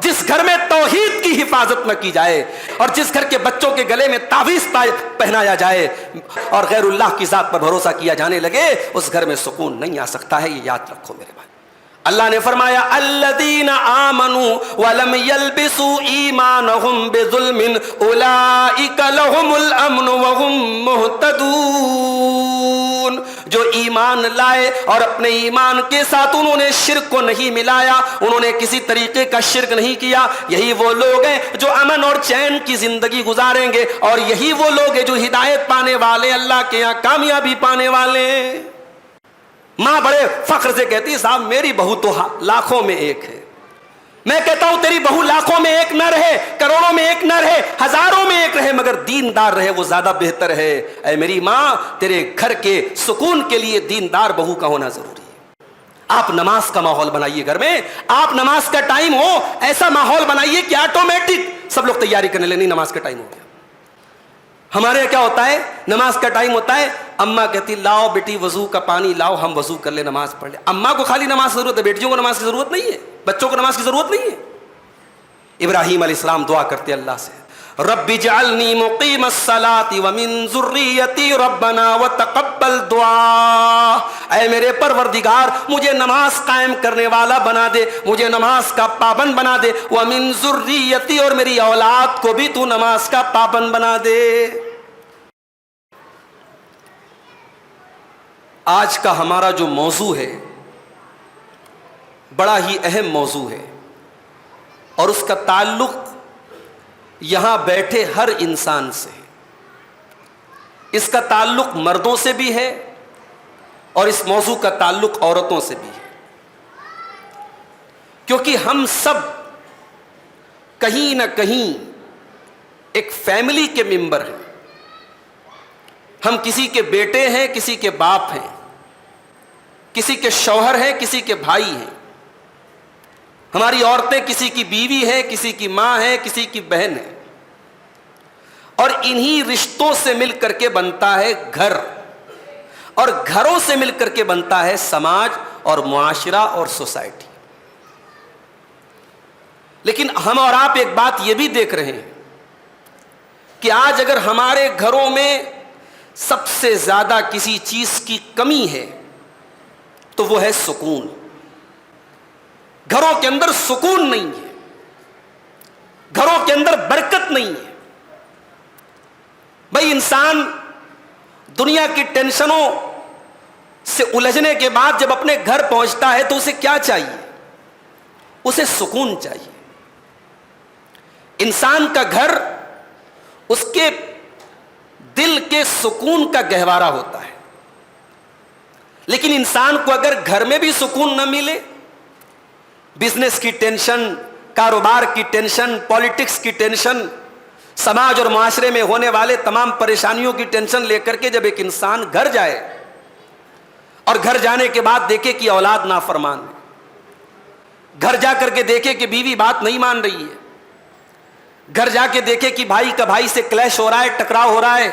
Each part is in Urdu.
جس گھر میں توحید کی حفاظت نہ کی جائے اور جس گھر کے بچوں کے گلے میں تعویذ پہنایا جائے اور غیر اللہ کی ذات پر بھروسہ کیا جانے لگے، اس گھر میں سکون نہیں آ سکتا ہے، یہ یاد رکھو میرے بھائی۔ اللہ نے فرمایا الذین آمنوا ولم یلبسوا ایمانہم بظلم اولئک لہم الامن وہم مہتدون، جو ایمان لائے اور اپنے ایمان کے ساتھ انہوں نے شرک کو نہیں ملایا، انہوں نے کسی طریقے کا شرک نہیں کیا، یہی وہ لوگ ہیں جو امن اور چین کی زندگی گزاریں گے، اور یہی وہ لوگ ہیں جو ہدایت پانے والے، اللہ کے یہاں کامیابی پانے والے ہیں۔ ماں بڑے فخر سے کہتی ہے صاحب میری بہو تو لاکھوں میں ایک ہے۔ میں کہتا ہوں تیری بہو لاکھوں میں ایک نہ رہے، کروڑوں میں ایک نہ رہے، ہزاروں میں ایک رہے، مگر دیندار رہے، وہ زیادہ بہتر ہے۔ اے میری ماں، تیرے گھر کے سکون کے لیے دیندار بہو کا ہونا ضروری ہے۔ آپ نماز کا ماحول بنائیے، گھر میں آپ نماز کا ٹائم ہو ایسا ماحول بنائیے کہ آٹومیٹک سب لوگ تیاری کرنے لیں، نہیں نماز کا ٹائم ہو گیا۔ ہمارے یہاں کیا ہوتا ہے، نماز کا ٹائم ہوتا ہے، اماں کہتی لاؤ بیٹی وضو کا پانی لاؤ، ہم وضو کر لیں نماز پڑھ لیں۔ اماں کو خالی نماز کی ضرورت ہے، بیٹیوں کو نماز کی ضرورت نہیں ہے، بچوں کو نماز کی ضرورت نہیں ہے۔ ابراہیم علیہ السلام دعا کرتے اللہ سے، رب اجعلنی مقیم الصلاۃ ومن ذریتی ربنا وتقبل دعا، اے میرے پروردگار مجھے نماز قائم کرنے والا بنا دے، مجھے نماز کا پابند بنا دے، ومن ذریتی، اور میری اولاد کو بھی تو نماز کا پابند بنا دے۔ آج کا ہمارا جو موضوع ہے بڑا ہی اہم موضوع ہے، اور اس کا تعلق یہاں بیٹھے ہر انسان سے ہے۔ اس کا تعلق مردوں سے بھی ہے اور اس موضوع کا تعلق عورتوں سے بھی ہے، کیونکہ ہم سب کہیں نہ کہیں ایک فیملی کے ممبر ہیں۔ ہم کسی کے بیٹے ہیں، کسی کے باپ ہیں، کسی کے شوہر ہیں، کسی کے بھائی ہیں۔ ہماری عورتیں کسی کی بیوی ہیں، کسی کی ماں ہیں، کسی کی بہن ہے، اور انہی رشتوں سے مل کر کے بنتا ہے گھر، اور گھروں سے مل کر کے بنتا ہے سماج اور معاشرہ اور سوسائٹی۔ لیکن ہم اور آپ ایک بات یہ بھی دیکھ رہے ہیں کہ آج اگر ہمارے گھروں میں سب سے زیادہ کسی چیز کی کمی ہے تو وہ ہے سکون۔ گھروں کے اندر سکون نہیں ہے، گھروں کے اندر برکت نہیں ہے۔ بھائی انسان دنیا کی ٹینشنوں سے الجھنے کے بعد جب اپنے گھر پہنچتا ہے تو اسے کیا چاہیے؟ اسے سکون چاہیے۔ انسان کا گھر اس کے دل کے سکون کا گہوارہ ہوتا ہے، لیکن انسان کو اگر گھر میں بھی سکون نہ ملے، بزنس کی ٹینشن، کاروبار کی ٹینشن، پالیٹکس کی ٹینشن، سماج اور معاشرے میں ہونے والے تمام پریشانیوں کی ٹینشن لے کر کے جب ایک انسان گھر جائے اور گھر جانے کے بعد دیکھے کہ اولاد نافرمان ہے، گھر جا کر کے دیکھے کہ بیوی بات نہیں مان رہی ہے، گھر جا کے دیکھے کہ بھائی کا بھائی سے کلیش ہو رہا ہے، ٹکراؤ ہو رہا ہے،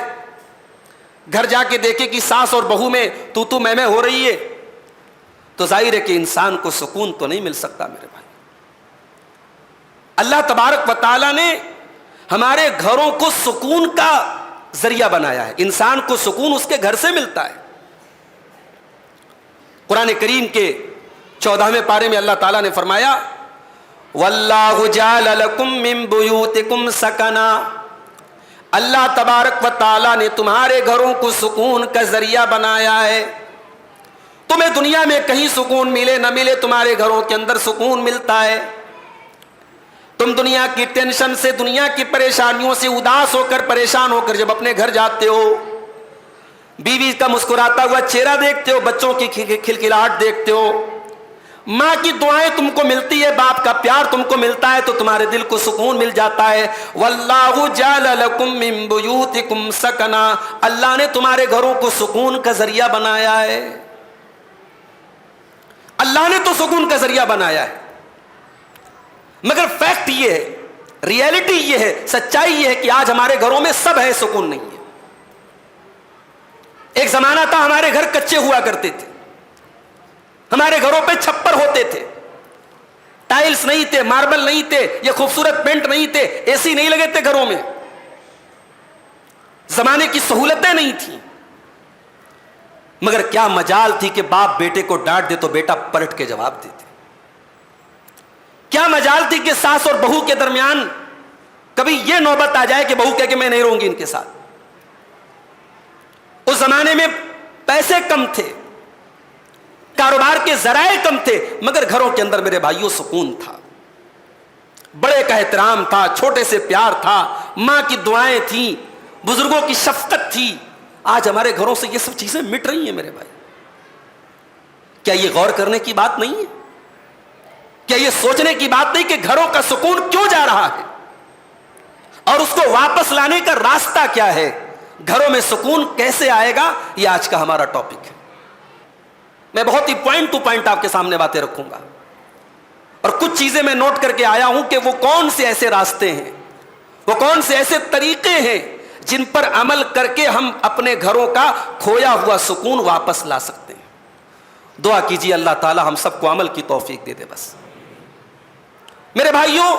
گھر جا کے دیکھے کہ ساس اور بہو میں تو میں ہو رہی ہے، تو ظاہر ہے کہ انسان کو سکون تو نہیں مل سکتا میرے بھائی۔ اللہ تبارک و تعالیٰ نے ہمارے گھروں کو سکون کا ذریعہ بنایا ہے، انسان کو سکون اس کے گھر سے ملتا ہے۔ قرآن کریم کے 14ویں پارے میں اللہ تعالیٰ نے فرمایا وَاللَّهُ جَعَلَ لَكُم مِّن بُيُوتِكُمْ سَكَنًا، اللہ تبارک و تعالیٰ نے تمہارے گھروں کو سکون کا ذریعہ بنایا ہے۔ تمہیں دنیا میں کہیں سکون ملے نہ ملے، تمہارے گھروں کے اندر سکون ملتا ہے۔ تم دنیا کی ٹینشن سے، دنیا کی پریشانیوں سے اداس ہو کر، پریشان ہو کر جب اپنے گھر جاتے ہو، بیوی کا مسکراتا ہوا چہرہ دیکھتے ہو، بچوں کی کھلکھلاہٹ دیکھتے ہو، ماں کی دعائیں تم کو ملتی ہے، باپ کا پیار تم کو ملتا ہے، تو تمہارے دل کو سکون مل جاتا ہے۔ وَاللَّهُ جَعَلَ لَكُم مِّن بُيُوتِكُمْ سَكَنًا، اللہ نے تمہارے گھروں کو سکون کا ذریعہ بنایا ہے۔ اللہ نے تو سکون کا ذریعہ بنایا ہے، مگر فیکٹ یہ ہے، ریئلٹی یہ ہے، سچائی یہ ہے کہ آج ہمارے گھروں میں سب ہے، سکون نہیں ہے۔ ایک زمانہ تھا ہمارے گھر کچے ہوا کرتے تھے، ہمارے گھروں پہ چھپر ہوتے تھے، ٹائلز ٹائلز نہیں تھے, ماربل نہیں تھے, یہ خوبصورت پینٹ نہیں تھے, اے سی نہیں لگے تھے گھروں میں, زمانے کی سہولتیں نہیں تھیں, مگر کیا مجال تھی کہ باپ بیٹے کو ڈانٹ دے تو بیٹا پلٹ کے جواب دیتے. کیا مجال تھی کہ ساس اور بہو کے درمیان کبھی یہ نوبت آ جائے کہ بہو کہے کہ میں نہیں رہوں گی ان کے ساتھ. اس زمانے میں پیسے کم تھے, کاروبار کے ذرائع کم تھے, مگر گھروں کے اندر میرے بھائیوں سکون تھا, بڑے کا احترام تھا, چھوٹے سے پیار تھا, ماں کی دعائیں تھیں, بزرگوں کی شفقت تھی. آج ہمارے گھروں سے یہ سب چیزیں مٹ رہی ہیں میرے بھائی. کیا یہ غور کرنے کی بات نہیں ہے؟ کیا یہ سوچنے کی بات نہیں کہ گھروں کا سکون کیوں جا رہا ہے اور اس کو واپس لانے کا راستہ کیا ہے؟ گھروں میں سکون کیسے آئے گا؟ یہ آج کا ہمارا ٹاپک ہے. میں بہت ہی پوائنٹ ٹو پوائنٹ آپ کے سامنے باتیں رکھوں گا, اور کچھ چیزیں میں نوٹ کر کے آیا ہوں کہ وہ کون سے ایسے راستے ہیں, وہ کون سے ایسے طریقے ہیں جن پر عمل کر کے ہم اپنے گھروں کا کھویا ہوا سکون واپس لا سکتے ہیں. دعا کیجیے اللہ تعالی ہم سب کو عمل کی توفیق دے دے. بس میرے بھائیوں,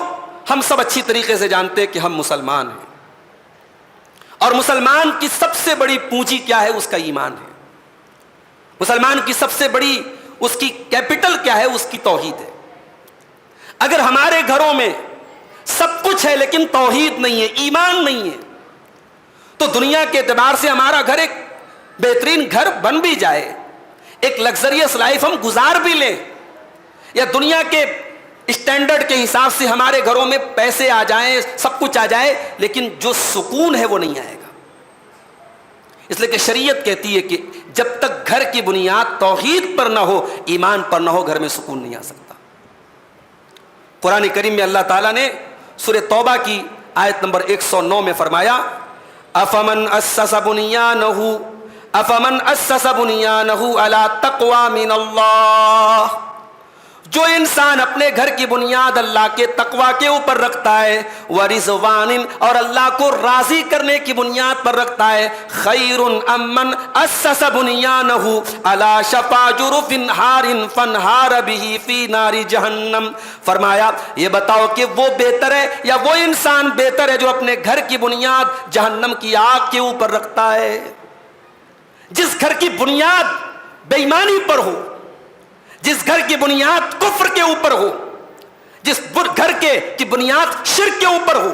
ہم سب اچھی طریقے سے جانتے ہیں کہ ہم مسلمان ہیں, اور مسلمان کی سب سے بڑی پونجی کیا ہے؟ اس کا ایمان ہے. مسلمان کی سب سے بڑی اس کی کیپٹل کیا ہے؟ اس کی توحید ہے. اگر ہمارے گھروں میں سب کچھ ہے لیکن توحید نہیں ہے, ایمان نہیں ہے, تو دنیا کے اعتبار سے ہمارا گھر ایک بہترین گھر بن بھی جائے, ایک لگزریس لائف ہم گزار بھی لیں, یا دنیا کے اسٹینڈرڈ کے حساب سے ہمارے گھروں میں پیسے آ جائیں, سب کچھ آ جائے, لیکن جو سکون ہے وہ نہیں آئے گا. اس لیے کہ شریعت کہتی ہے کہ جب تک گھر کی بنیاد توحید پر نہ ہو, ایمان پر نہ ہو, گھر میں سکون نہیں آ سکتا. قرآن کریم میں اللہ تعالیٰ نے سورہ توبہ کی آیت نمبر 109 میں فرمایا, افمن اسس بنیانہ علی تقوی من اللہ, جو انسان اپنے گھر کی بنیاد اللہ کے تقوی کے اوپر رکھتا ہے, ورضوان, اور اللہ کو راضی کرنے کی بنیاد پر رکھتا ہے, خیر امن اسس بنیانہ علی شفا جرف ہار فانہار بہ فی نار جہنم. فرمایا یہ بتاؤ کہ وہ بہتر ہے یا وہ انسان بہتر ہے جو اپنے گھر کی بنیاد جہنم کی آگ کے اوپر رکھتا ہے. جس گھر کی بنیاد بے ایمانی پر ہو, جس گھر کی بنیاد کفر کے اوپر ہو, جس گھر کی بنیاد شرک کے اوپر ہو,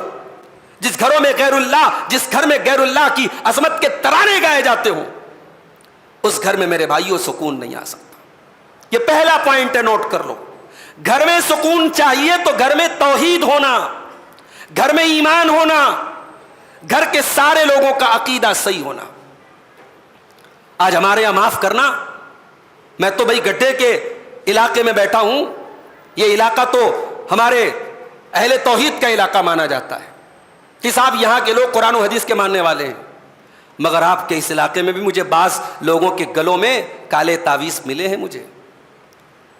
جس گھروں میں جس گھر میں غیر اللہ کی عظمت کے ترانے گائے جاتے ہوں, اس گھر میں میرے بھائیوں سکون نہیں آ سکتا. یہ پہلا پوائنٹ ہے, نوٹ کر لو. گھر میں سکون چاہیے تو گھر میں توحید ہونا, گھر میں ایمان ہونا, گھر کے سارے لوگوں کا عقیدہ صحیح ہونا. آج ہمارے یہاں معاف کرنا, میں تو بھائی گڈھے کے علاقے میں بیٹھا ہوں, یہ علاقہ تو ہمارے اہل توحید کا علاقہ مانا جاتا ہے کہ صاحب یہاں کے لوگ قرآن و حدیث کے ماننے والے ہیں, مگر آپ کے اس علاقے میں بھی مجھے بعض لوگوں کے گلوں میں کالے تعویذ ملے ہیں, مجھے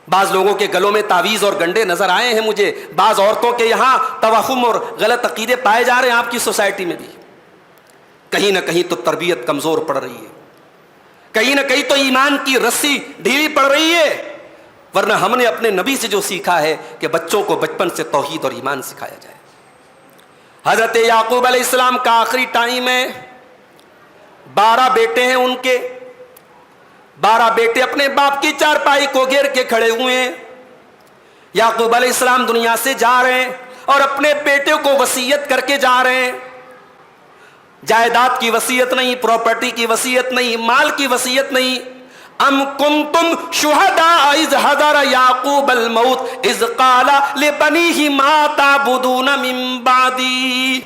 بعض لوگوں کے گلوں میں تعویذ اور گنڈے نظر آئے ہیں, مجھے بعض عورتوں کے یہاں توہم اور غلط عقیدے پائے جا رہے ہیں. آپ کی سوسائٹی میں بھی کہیں نہ کہیں تو تربیت کمزور پڑ رہی ہے, کہیں نہ کہیں تو ایمان کی رسی ڈھیلی پڑ رہی ہے, ورنہ ہم نے اپنے نبی سے جو سیکھا ہے کہ بچوں کو بچپن سے توحید اور ایمان سکھایا جائے. حضرت یعقوب علیہ السلام کا آخری ٹائم ہے, 12 بیٹے ہیں ان کے, 12 بیٹے اپنے باپ کی چارپائی کو گھیر کے کھڑے ہوئے ہیں. یعقوب علیہ السلام دنیا سے جا رہے ہیں اور اپنے بیٹے کو وصیت کر کے جا رہے ہیں. جائیداد کی وصیت نہیں, پراپرٹی کی وصیت نہیں, مال کی وصیت نہیں. ام کنتم شہداء اذ حضر یعقوب الموت اذ قال لبنیہ ما تعبدون من بعدی.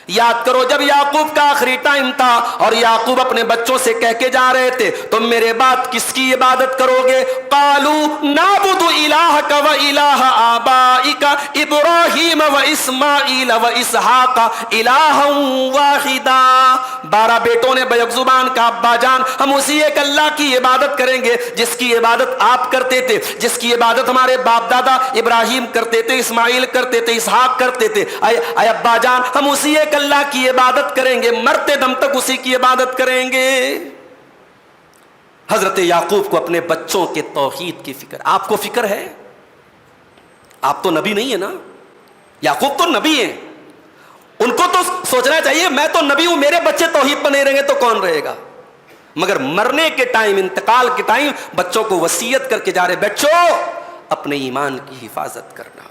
یاد کرو جب یعقوب کا آخری ٹائم تھا اور یعقوب اپنے بچوں سے کہہ کے جا رہے تھے تم میرے بعد کس کی عبادت کرو گے؟ قالوا نعبد الہک و الہ آبائک ابراہیم و اسماعیل و اسحاق الہا واحدا. 12 بیٹوں نے بیک زبان کا ابا جان ہم اسی ایک اللہ کی عبادت کریں گے جس کی عبادت آپ کرتے تھے, جس کی عبادت ہمارے باپ دادا ابراہیم کرتے تھے, اسماعیل کرتے تھے, اسحاق کرتے تھے. اے ابا جان ہم اسی ایک اللہ کی عبادت کریں گے, مرتے دم تک اسی کی عبادت کریں گے. حضرت یعقوب کو اپنے بچوں کے توحید کی فکر. آپ کو فکر ہے؟ آپ تو نبی نہیں ہے نا, یعقوب تو نبی ہیں, ان کو تو سوچنا چاہیے میں تو نبی ہوں, میرے بچے توحید پر نہیں رہیں گے تو کون رہے گا. مگر مرنے کے ٹائم, انتقال کے ٹائم بچوں کو وصیت کر کے جا رہے, بچوں اپنے ایمان کی حفاظت کرنا.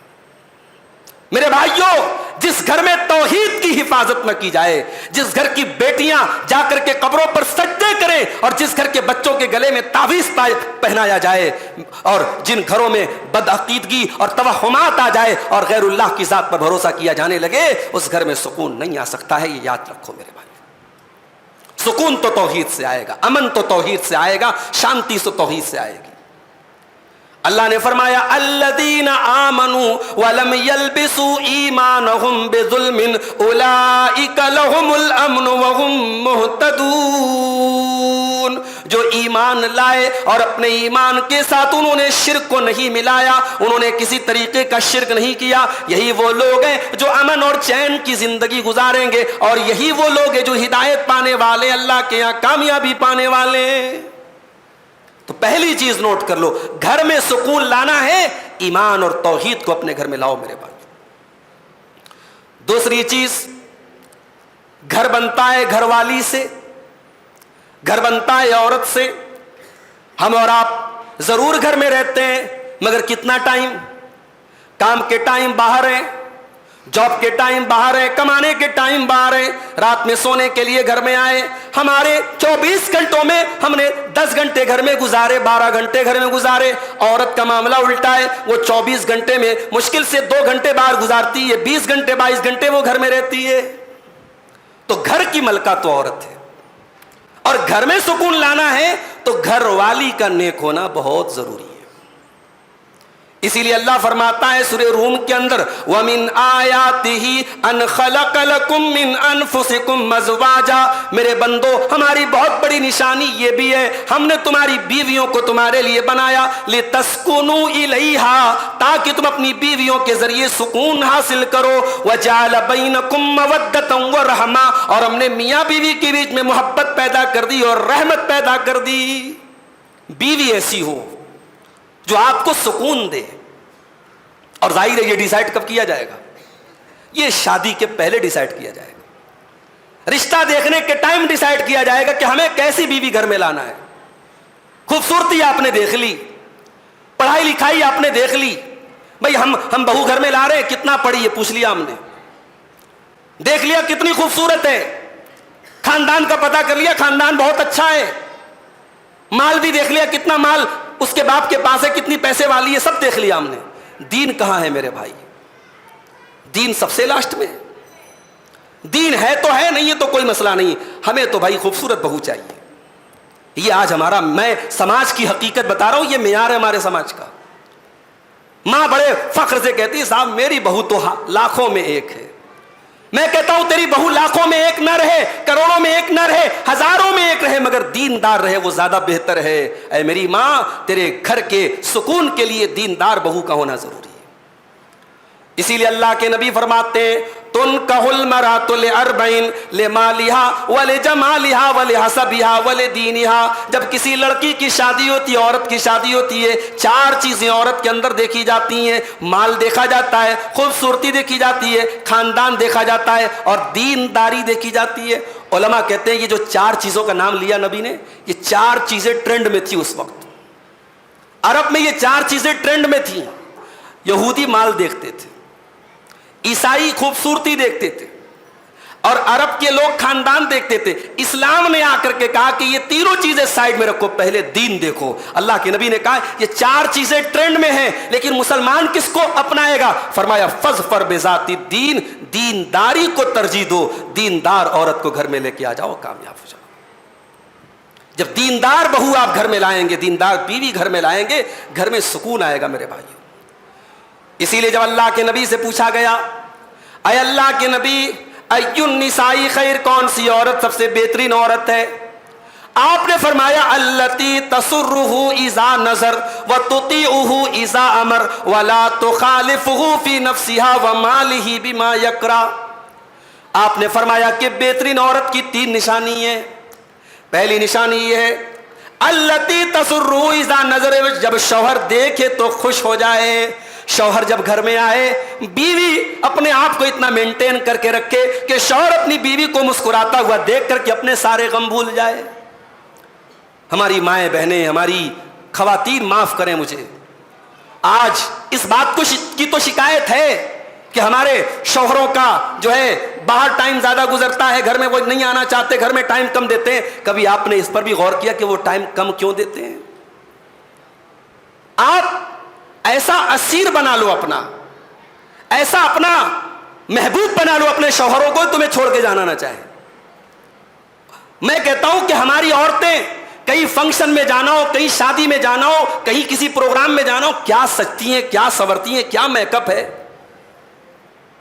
میرے بھائیوں, جس گھر میں توحید کی حفاظت نہ کی جائے, جس گھر کی بیٹیاں جا کر کے قبروں پر سجدے کریں, اور جس گھر کے بچوں کے گلے میں تعویذ پہنایا جائے, اور جن گھروں میں بدعقیدگی اور توہمات آ جائے اور غیر اللہ کی ذات پر بھروسہ کیا جانے لگے, اس گھر میں سکون نہیں آ سکتا ہے. یہ یاد رکھو میرے بھائی, سکون تو توحید سے آئے گا, امن تو توحید سے آئے گا, شانتی تو توحید سے آئے گی. اللہ نے فرمایا الذین آمنوا ولم یلبسوا ایمانہم بظلم اولئک لہم الامن وہم مہتدون. جو ایمان لائے اور اپنے ایمان کے ساتھ انہوں نے شرک کو نہیں ملایا, انہوں نے کسی طریقے کا شرک نہیں کیا, یہی وہ لوگ ہیں جو امن اور چین کی زندگی گزاریں گے, اور یہی وہ لوگ ہیں جو ہدایت پانے والے, اللہ کے یہاں کامیابی پانے والے. تو پہلی چیز نوٹ کر لو, گھر میں سکون لانا ہے, ایمان اور توحید کو اپنے گھر میں لاؤ میرے بھائی. دوسری چیز, گھر بنتا ہے گھر والی سے, گھر بنتا ہے عورت سے. ہم اور آپ ضرور گھر میں رہتے ہیں, مگر کتنا ٹائم؟ کام کے ٹائم باہر ہیں, جاب کے ٹائم باہر ہے, کمانے کے ٹائم باہر ہے, رات میں سونے کے لیے گھر میں آئے. ہمارے 24 گھنٹوں میں ہم نے 10 گھنٹے گھر میں گزارے, 12 گھنٹے گھر میں گزارے. عورت کا معاملہ الٹا ہے, وہ 24 گھنٹے میں مشکل سے 2 گھنٹے باہر گزارتی ہے, 20 گھنٹے 22 گھنٹے وہ گھر میں رہتی ہے. تو گھر کی ملکہ تو عورت ہے, اور گھر میں سکون لانا ہے تو گھر والی کا نیک ہونا بہت ضروری ہے. اسی لیے اللہ فرماتا ہے سورہ روم کے اندر وَمِنْ آيَاتِهِ أَنْ خَلَقَ لَكُم مِّنْ أَنفُسِكُمْ أَزْوَاجًا. میرے بندو, ہماری بہت بڑی نشانی یہ بھی ہے, ہم نے تمہاری بیویوں کو تمہارے لیے بنایا لِتَسْكُنُوا إِلَيْهَا, تاکہ تم اپنی بیویوں کے ذریعے سکون حاصل کرو. وَجَعَلَ بَيْنَكُمْ مَوَدَّةً وَرَحْمَةً, اور ہم نے میاں بیوی کے بیچ میں محبت پیدا کر دی اور رحمت پیدا کر دی. بیوی ایسی ہو جو آپ کو سکون دے, اور ظاہر ہے یہ ڈیسائیڈ کب کیا جائے گا؟ یہ شادی کے پہلے ڈیسائیڈ کیا جائے گا, رشتہ دیکھنے کے ٹائم ڈیسائیڈ کیا جائے گا کہ ہمیں کیسی بیوی گھر میں لانا ہے. خوبصورتی آپ نے دیکھ لی, پڑھائی لکھائی آپ نے دیکھ لی, بھئی ہم بہو گھر میں لا رہے ہیں, کتنا پڑھی ہے پوچھ لیا ہم نے, دیکھ لیا کتنی خوبصورت ہے, خاندان کا پتہ کر لیا خاندان بہت اچھا ہے, مال بھی دیکھ لیا کتنا مال اس کے باپ کے پاس ہے, کتنی پیسے والی ہے, سب دیکھ لیا ہم نے. دین کہاں ہے میرے بھائی؟ دین سب سے لاسٹ میں. دین ہے تو ہے, نہیں ہے تو کوئی مسئلہ نہیں, ہمیں تو بھائی خوبصورت بہو چاہیے. یہ آج ہمارا, میں سماج کی حقیقت بتا رہا ہوں, یہ معیار ہے ہمارے سماج کا. ماں بڑے فخر سے کہتی ہے صاحب میری بہو تو لاکھوں میں ایک ہے. میں کہتا ہوں تیری بہو لاکھوں میں ایک نہ رہے, کروڑوں میں ایک نہ رہے, ہزاروں میں ایک رہے, مگر دیندار رہے, وہ زیادہ بہتر ہے. اے میری ماں, تیرے گھر کے سکون کے لیے دیندار بہو کا ہونا ضروری ہے. اسی لیے اللہ کے نبی فرماتے ہیں تنکح المرأۃ لأربع لمالها ولجمالها ولحسبها ولدینها. جب کسی لڑکی کی شادی ہوتی ہے, عورت کی شادی ہوتی ہے, 4 چیزیں عورت کے اندر دیکھی جاتی ہیں. مال دیکھا جاتا ہے, خوبصورتی دیکھی جاتی ہے, خاندان دیکھا جاتا ہے, اور دینداری دیکھی جاتی ہے. علماء کہتے ہیں یہ جو 4 چیزوں کا نام لیا نبی نے, یہ 4 چیزیں ٹرینڈ میں تھی اس وقت. عرب میں یہ 4 چیزیں ٹرینڈ میں تھیں. یہودی مال دیکھتے تھے, عیسائی خوبصورتی دیکھتے تھے, اور عرب کے لوگ خاندان دیکھتے تھے. اسلام نے آ کر کے کہا کہ یہ تینوں چیزیں سائڈ میں رکھو, پہلے دین دیکھو. اللہ کے نبی نے کہا یہ 4 چیزیں ٹرینڈ میں ہیں, لیکن مسلمان کس کو اپنائے گا؟ فرمایا فظفر بذات الدین, دینداری کو ترجیح دو, دیندار عورت کو گھر میں لے کے آ جاؤ, کامیاب ہو جاؤ. جب دیندار بہو آپ گھر میں لائیں گے, دیندار بیوی گھر میں لائیں گے, گھر میں سکون آئے گا میرے بھائیو. اسی لیے جب اللہ کے نبی سے پوچھا گیا اے اللہ کے نبی ای النساء خیر, کون سی عورت سب سے بہترین عورت ہے؟ آپ نے فرمایا التی تسرہ اذا نظر وتطیعہ اذا امر ولا تخالفہ فی نفسہا ومالہ بما یکرہ. آپ نے فرمایا کہ بہترین عورت کی 3 نشانی ہیں. پہلی نشانی یہ ہے التی تسرہ اذا نظر, جب شوہر دیکھے تو خوش ہو جائے, شوہر جب گھر میں آئے بیوی اپنے آپ کو اتنا مینٹین کر کے رکھے کہ شوہر اپنی بیوی کو مسکراتا ہوا دیکھ کر کے اپنے سارے غم بھول جائے. ہماری مائیں بہنیں, ہماری خواتین معاف کریں مجھے, آج اس بات کی تو شکایت ہے کہ ہمارے شوہروں کا جو ہے باہر ٹائم زیادہ گزرتا ہے, گھر میں وہ نہیں آنا چاہتے, گھر میں ٹائم کم دیتے ہیں. کبھی آپ نے اس پر بھی غور کیا کہ وہ ٹائم کم کیوں دیتے ہیں؟ آپ ایسا اسیر بنا لو اپنا, ایسا اپنا محبوب بنا لو اپنے شوہروں کو, تمہیں چھوڑ کے جانا نہ چاہے. میں کہتا ہوں کہ ہماری عورتیں کہیں فنکشن میں جانا ہو, کہیں شادی میں جانا ہو, کہیں کسی پروگرام میں جانا ہو, کیا سجتی ہیں, کیا سنورتی ہیں, کیا میک اپ ہے.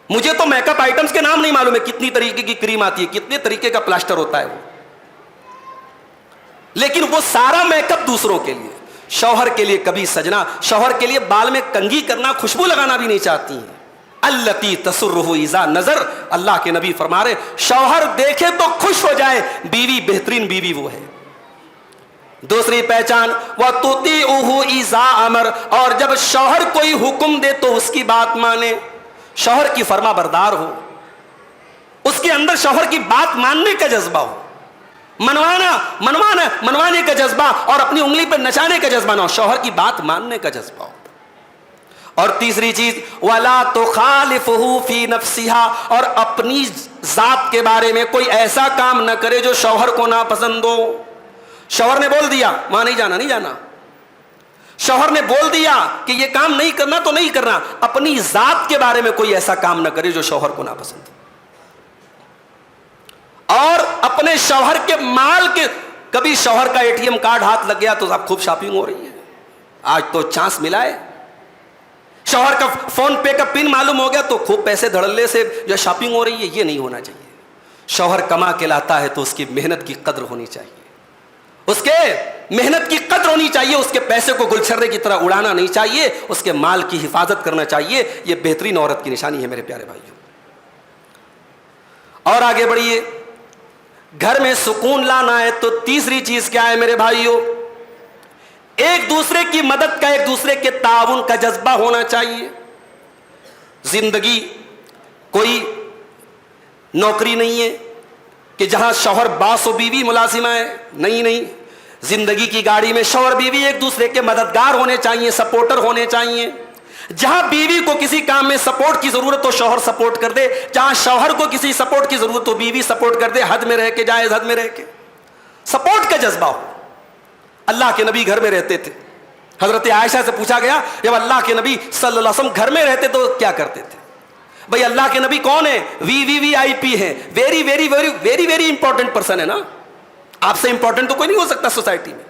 مجھے تو میک اپ آئٹمس کے نام نہیں معلوم ہے, کتنی طریقے کی کریم آتی ہے, کتنے طریقے کا پلاسٹر ہوتا ہے وہ, لیکن وہ سارا میک اپ دوسروں کے لیے. شوہر کے لیے کبھی سجنا, شوہر کے لیے بال میں کنگھی کرنا, خوشبو لگانا بھی نہیں چاہتی ہیں. التی تسرہ اذا نظر, اللہ کے نبی فرما رہے شوہر دیکھے تو خوش ہو جائے, بیوی بہترین بیوی وہ ہے. دوسری پہچان وَتُطِيعُهُ اِذَا امر, اور جب شوہر کوئی حکم دے تو اس کی بات مانے, شوہر کی فرما بردار ہو, اس کے اندر شوہر کی بات ماننے کا جذبہ ہو, منوانے کا جذبہ اور اپنی انگلی پہ نچانے کا جذبہ نہ ہو, شوہر کی بات ماننے کا جذبہ ہو. اور تیسری چیز وَلَا تُخَالِفُهُ فِي نَفْسِهَا, اور اپنی ذات کے بارے میں کوئی ایسا کام نہ کرے جو شوہر کو ناپسند ہو. شوہر نے بول دیا وہاں نہیں جانا, نہیں جانا. شوہر نے بول دیا کہ یہ کام نہیں کرنا تو نہیں کرنا, اپنی ذات کے بارے میں کوئی ایسا کام نہ کرے جو شوہر کو ناپسند. اور اپنے شوہر کے مال کے, کبھی شوہر کا اے ٹی ایم کارڈ ہاتھ لگ گیا تو اب خوب شاپنگ ہو رہی ہے, آج تو چانس ملا ہے. شوہر کا فون پے کا پن معلوم ہو گیا تو خوب پیسے دھڑلے سے جو شاپنگ ہو رہی ہے. یہ نہیں ہونا چاہیے. شوہر کما کے لاتا ہے تو اس کی محنت کی قدر ہونی چاہیے, اس کے محنت کی قدر ہونی چاہیے, اس کے پیسے کو گلچھرے کی طرح اڑانا نہیں چاہیے, اس کے مال کی حفاظت کرنا چاہیے. یہ بہترین عورت کی نشانی ہے میرے پیارے بھائیوں. اور آگے بڑھیے, گھر میں سکون لانا ہے تو تیسری چیز کیا ہے میرے بھائیوں؟ ایک دوسرے کی مدد کا, ایک دوسرے کے تعاون کا جذبہ ہونا چاہیے. زندگی کوئی نوکری نہیں ہے کہ جہاں شوہر باس و بیوی ملازمہ ہے, نہیں. زندگی کی گاڑی میں شوہر بیوی ایک دوسرے کے مددگار ہونے چاہیے, سپورٹر ہونے چاہیے. جہاں بیوی کو کسی کام میں سپورٹ کی ضرورت ہو شوہر سپورٹ کر دے, جہاں شوہر کو کسی سپورٹ کی ضرورت ہو بیوی سپورٹ کر دے, حد میں رہ کے, جائز حد میں رہ کے, سپورٹ کا جذبہ ہو. اللہ کے نبی گھر میں رہتے تھے. حضرت عائشہ سے پوچھا گیا جب اللہ کے نبی صلی اللہ علیہ وسلم گھر میں رہتے تو کیا کرتے تھے؟ بھئی اللہ کے نبی کون ہے؟ وی آئی پی ہیں, very very very very very important person ہے نا. آپ سے امپورٹنٹ تو کوئی نہیں ہو سکتا سوسائٹی میں.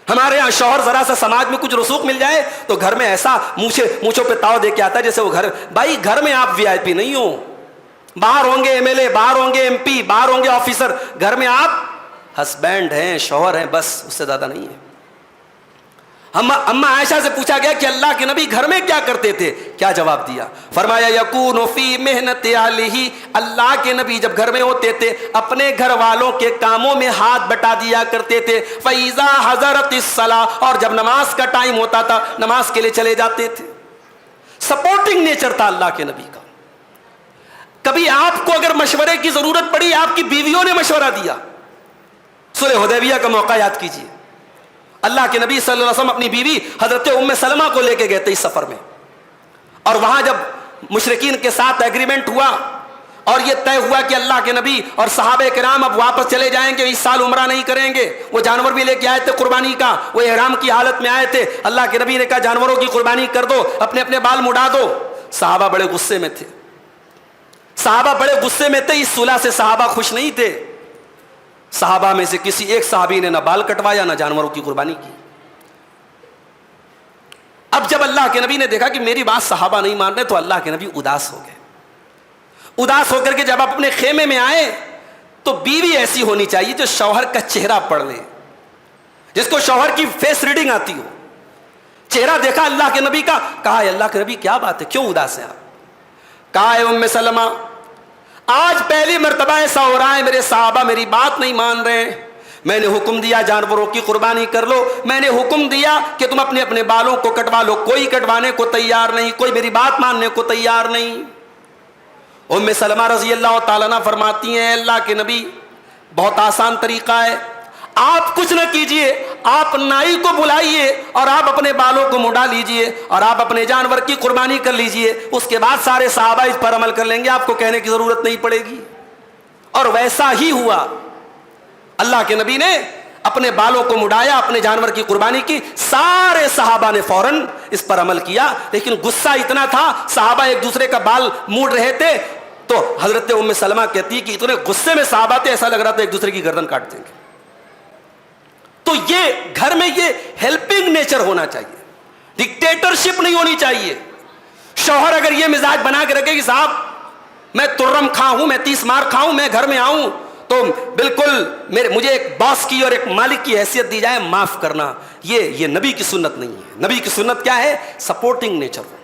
ہمارے یہاں شوہر ذرا سا سماج میں کچھ رسوخ مل جائے تو گھر میں ایسا مونچھوں پہ تاؤ دے کے آتا ہے جیسے وہ گھر, بھائی گھر میں آپ وی آئی پی نہیں ہو. باہر ہوں گے ایم ایل اے, باہر ہوں گے ایم پی, باہر ہوں گے آفیسر, گھر میں آپ ہسبینڈ ہیں, شوہر ہیں, بس اس سے زیادہ نہیں ہے. اما عائشہ سے پوچھا گیا کہ اللہ کے نبی گھر میں کیا کرتے تھے؟ کیا جواب دیا؟ فرمایا یکون فی محنت اہلہ, اللہ کے نبی جب گھر میں ہوتے تھے اپنے گھر والوں کے کاموں میں ہاتھ بٹا دیا کرتے تھے. فاذا حضرت الصلاۃ, اور جب نماز کا ٹائم ہوتا تھا نماز کے لیے چلے جاتے تھے. سپورٹنگ نیچر تھا اللہ کے نبی کا. کبھی آپ کو اگر مشورے کی ضرورت پڑی, آپ کی بیویوں نے مشورہ دیا. صلح حدیبیہ کا موقع یاد کیجیے, اللہ کے نبی صلی اللہ علیہ وسلم اپنی بیوی حضرت ام سلمہ کو لے کے گئے تھے اس سفر میں, اور وہاں جب مشرکین کے ساتھ ایگریمنٹ ہوا اور یہ طے ہوا کہ اللہ کے نبی اور صحابہ کرام اب واپس چلے جائیں گے, اس سال عمرہ نہیں کریں گے. وہ جانور بھی لے کے آئے تھے قربانی کا, وہ احرام کی حالت میں آئے تھے. اللہ کے نبی نے کہا جانوروں کی قربانی کر دو, اپنے اپنے بال مڈا دو. صحابہ بڑے غصے میں تھے, صحابہ بڑے غصے میں تھے. اس صلح سے صحابہ خوش نہیں تھے. صحابہ میں سے کسی ایک صحابی نے نہ بال کٹوایا نہ جانوروں کی قربانی کی. اب جب اللہ کے نبی نے دیکھا کہ میری بات صحابہ نہیں مان رہے تو اللہ کے نبی اداس ہو گئے. اداس ہو کر کے جب آپ اپنے خیمے میں آئے تو بیوی ایسی ہونی چاہیے جو شوہر کا چہرہ پڑھ لے, جس کو شوہر کی فیس ریڈنگ آتی ہو. چہرہ دیکھا اللہ کے نبی کا, کہا ہے اللہ کے نبی کیا بات ہے, کیوں اداس ہیں آپ؟ کہا ہے ام سلمہ آج پہلی مرتبہ ایسا ہو رہا ہے میرے صحابہ میری بات نہیں مان رہے ہیں, میں نے حکم دیا جانوروں کی قربانی کر لو، میں نے حکم دیا کہ تم اپنے اپنے بالوں کو کٹوا لو، کوئی کٹوانے کو تیار نہیں، کوئی میری بات ماننے کو تیار نہیں۔ ام سلمہ رضی اللہ تعالیٰ عنہ فرماتی ہیں اللہ کے نبی بہت آسان طریقہ ہے، آپ کچھ نہ کیجئے، آپ نائی کو بلائیے اور آپ اپنے بالوں کو منڈا لیجئے اور آپ اپنے جانور کی قربانی کر لیجئے، اس کے بعد سارے صحابہ اس پر عمل کر لیں گے، آپ کو کہنے کی ضرورت نہیں پڑے گی۔ اور ویسا ہی ہوا، اللہ کے نبی نے اپنے بالوں کو مڈایا، اپنے جانور کی قربانی کی، سارے صحابہ نے فوراً اس پر عمل کیا۔ لیکن غصہ اتنا تھا، صحابہ ایک دوسرے کا بال موڑ رہے تھے تو حضرت ام سلمہ کہتی کہ اتنے غصے میں صحابہ تھے ایسا لگ رہا تھا ایک دوسرے کی گردن کاٹ دیں گے۔ تو یہ گھر میں یہ ہیلپنگ نیچر ہونا چاہیے، ڈکٹیٹرشپ نہیں ہونی چاہیے۔ شوہر اگر یہ مزاج بنا کے رکھے کہ صاحب میں ترم کھاؤں، میں 30 مار کھاؤں، میں گھر میں آؤں تو بالکل مجھے ایک باس کی اور ایک مالک کی حیثیت دی جائے، معاف کرنا، یہ نبی کی سنت نہیں ہے۔ نبی کی سنت کیا ہے؟ سپورٹنگ نیچر ہو،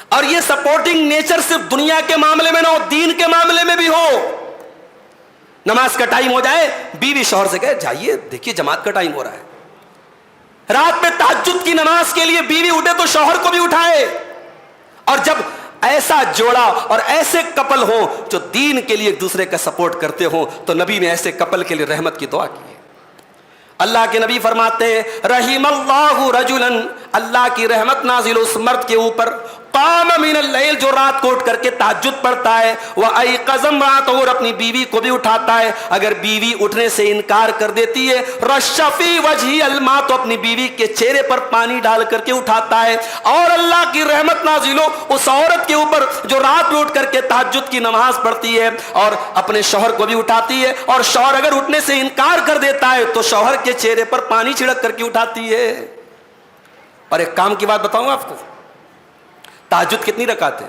اور یہ سپورٹنگ نیچر صرف دنیا کے معاملے میں نہ ہو، دین کے معاملے میں بھی ہو۔ نماز کا ٹائم ہو جائے، بیوی شوہر سے کہے جائیے دیکھیے جماعت کا ٹائم ہو رہا ہے۔ رات میں تہجد کی نماز کے لیے بیوی اٹھے تو شوہر کو بھی اٹھائے۔ اور جب ایسا جوڑا اور ایسے کپل ہوں جو دین کے لیے ایک دوسرے کا سپورٹ کرتے ہوں تو نبی نے ایسے کپل کے لیے رحمت کی دعا کی ہے۔ اللہ کے نبی فرماتے ہیں رحم اللہ رجلا، اللہ کی رحمت نازل اس مرد کے اوپر، قام من اللیل، جو رات کو اٹھ کر کے تہجد پڑھتا ہے، وایقظ امرأتہ، اور اپنی بیوی کو بھی اٹھاتا ہے۔ اگر بیوی اٹھنے سے انکار کر دیتی ہے، رش فی وجہہ الماء، تو اپنی بیوی کے چہرے پر پانی ڈال کر کے اٹھاتا ہے۔ اور اللہ کی رحمت نازل ہو اس عورت کے اوپر جو رات میں اٹھ کر کے تہجد کی نماز پڑھتی ہے اور اپنے شوہر کو بھی اٹھاتی ہے، اور شوہر اگر اٹھنے سے انکار کر دیتا ہے تو شوہر کے چہرے پر پانی چھڑک کر کے اٹھاتی ہے۔ اور ایک کام کی بات بتاؤں آپ کو، تہجد کتنی رکعت ہے؟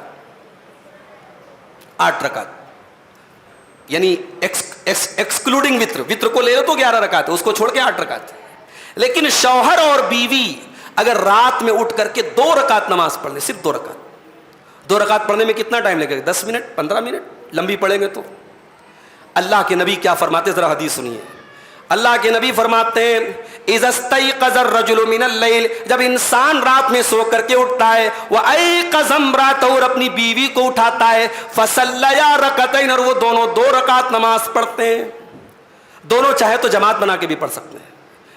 8 رکعت، یعنی ایکسکلوڈنگ وطر کو لے لو تو 11 رکعت ہے، اس کو چھوڑ کے 8 رکعت ہے۔ لیکن شوہر اور بیوی اگر رات میں اٹھ کر کے 2 رکعت نماز پڑھ لیں، صرف 2 رکعت، 2 رکعت پڑھنے میں کتنا ٹائم لگے گا؟ 10 منٹ 15 منٹ، لمبی پڑھیں گے تو۔ اللہ کے نبی کیا فرماتے، ذرا حدیث سنیے۔ اللہ کے نبی فرماتے ہیں اذا استيقظ الرجل من الليل، جب انسان رات میں سو کر کے اٹھتا ہے، وايقظ امراته، اور اپنی بیوی کو اٹھاتا ہے، فصليا ركعتين، اور وہ دونوں 2 رکعت نماز پڑھتے ہیں۔ دونوں چاہے تو جماعت بنا کے بھی پڑھ سکتے ہیں،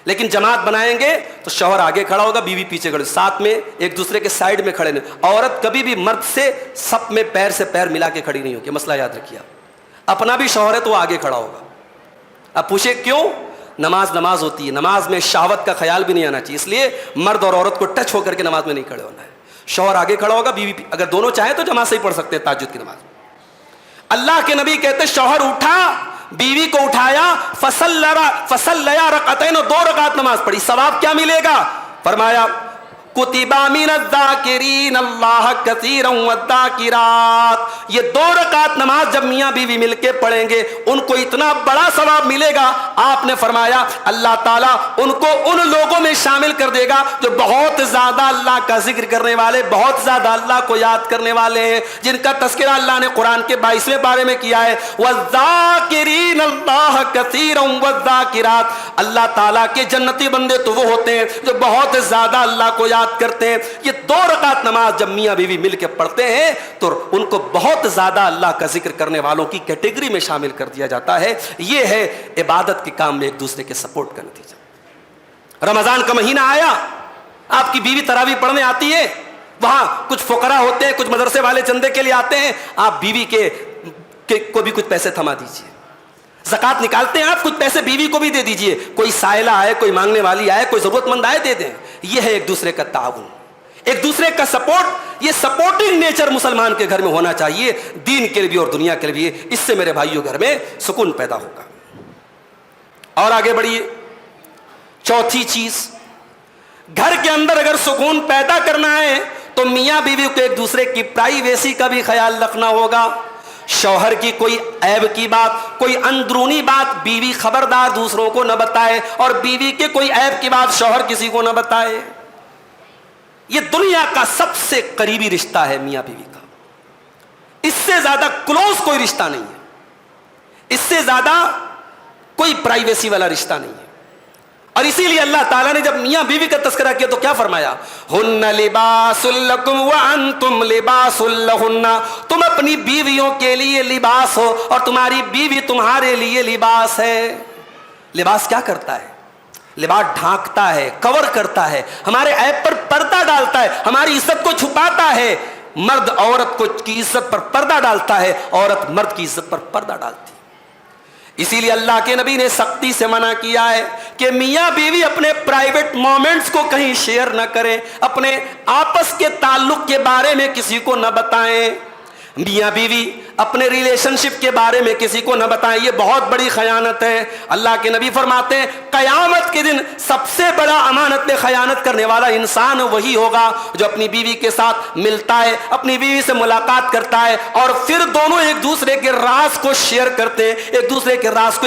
لیکن جماعت بنائیں گے تو شوہر آگے کھڑا ہوگا، بیوی پیچھے کھڑی، ساتھ میں ایک دوسرے کے سائیڈ میں کھڑے نہیں۔ عورت کبھی بھی مرد سے سب میں پیر سے پیر ملا کے کھڑی نہیں ہوگی، مسئلہ یاد رکھیے۔ اپنا بھی شوہر ہے تو وہ آگے کھڑا ہوگا۔ اب پوچھے کیوں؟ نماز ہوتی ہے، نماز میں شہوت کا خیال بھی نہیں آنا چاہیے، اس لیے مرد اور عورت کو ٹچ ہو کر کے نماز میں نہیں کھڑے ہونا ہے۔ شوہر آگے کھڑا ہوگا، بیوی اگر دونوں چاہیں تو جماعت سے ہی پڑھ سکتے ہیں تہجد کی نماز۔ اللہ کے نبی کہتے شوہر اٹھا، بیوی کو اٹھایا، فصلیا رکعتین، 2 رکعت نماز پڑھی، ثواب کیا ملے گا؟ فرمایا کتب من الذاکرین اللہ کثیرا والذاکرات، یہ 2 رکعت نماز جب میاں بیوی مل کے پڑھیں گے ان کو اتنا بڑا ثواب ملے گا۔ آپ نے فرمایا اللہ تعالیٰ ان کو ان لوگوں میں شامل کر دے گا جو بہت زیادہ اللہ کا ذکر کرنے والے، بہت زیادہ اللہ کو یاد کرنے والے ہیں، جن کا تذکرہ اللہ نے قرآن کے 22ویں پارے میں کیا ہے، والذاکرین اللہ کثیرا والذاکرات۔ اللہ تعالیٰ کے جنتی بندے تو وہ ہوتے ہیں جو بہت زیادہ اللہ کو یاد کرتے ہیں۔ یہ 2 رکعت نماز جب میاں بیوی مل کے پڑھتے ہیں تو ان کو بہت زیادہ اللہ کا ذکر کرنے والوں کی کیٹیگری میں شامل کر دیا جاتا ہے۔ یہ ہے عبادت کے کام میں ایک دوسرے کے سپورٹ کا نتیجہ۔ رمضان کا مہینہ آیا، آپ کی بیوی تراویح پڑھنے آتی ہے، وہاں کچھ فقراء ہوتے ہیں، کچھ مدرسے والے چندے کے لیے آتے ہیں، آپ بیوی کو بھی کچھ پیسے تھما دیجیے۔ زکات نکالتے ہیں آپ، کچھ پیسے بیوی کو بھی دے دیجئے، کوئی سائلہ آئے، کوئی مانگنے والی آئے، کوئی ضرورت مند آئے، دے دیں۔ یہ ہے ایک دوسرے کا تعاون، ایک دوسرے کا سپورٹ۔ یہ سپورٹنگ نیچر مسلمان کے گھر میں ہونا چاہیے، دین کے لیے بھی اور دنیا کے لیے بھی۔ اس سے میرے بھائیوں گھر میں سکون پیدا ہوگا۔ اور آگے بڑھیے، چوتھی چیز، گھر کے اندر اگر سکون پیدا کرنا ہے تو میاں بیوی کو ایک دوسرے کی پرائیویسی کا بھی خیال رکھنا ہوگا۔ شوہر کی کوئی عیب کی بات، کوئی اندرونی بات بیوی خبردار دوسروں کو نہ بتائے، اور بیوی کے کوئی عیب کی بات شوہر کسی کو نہ بتائے۔ یہ دنیا کا سب سے قریبی رشتہ ہے میاں بیوی کا، اس سے زیادہ کلوز کوئی رشتہ نہیں ہے، اس سے زیادہ کوئی پرائیویسی والا رشتہ نہیں ہے. اور اسی لیے اللہ تعالیٰ نے جب میاں بیوی کا تذکرہ کیا تو کیا فرمایا؟ ہن لباس لکم وانتم لباس لہن. تم اپنی بیویوں کے لیے لباس ہو اور تمہاری بیوی تمہارے لیے لباس ہے. لباس کیا کرتا ہے؟ لباس ڈھانکتا ہے, کور کرتا ہے, ہمارے عیب پر پردہ ڈالتا ہے, ہماری عزت کو چھپاتا ہے. مرد عورت کی عزت پر پردہ ڈالتا ہے, عورت مرد کی عزت پر پردہ ڈالتی ہے. اسی لیے اللہ کے نبی نے سختی سے منع کیا ہے کہ میاں بیوی اپنے پرائیویٹ مومنٹس کو کہیں شیئر نہ کریں, اپنے آپس کے تعلق کے بارے میں کسی کو نہ بتائیں. میاں بیوی اپنے ریلیشن شپ کے بارے میں کسی کو نہ بتائیں, یہ بہت بڑی خیانت ہے. اللہ کے نبی فرماتے ہیں قیامت کے دن سب سے بڑا امانت میں خیانت کرنے والا انسان وہی ہوگا جو اپنی بیوی کے ساتھ ملتا ہے, اپنی بیوی سے ملاقات کرتا ہے اور پھر دونوں ایک دوسرے کے راز کو شیئر کرتے ہیں, ایک دوسرے کے راز کو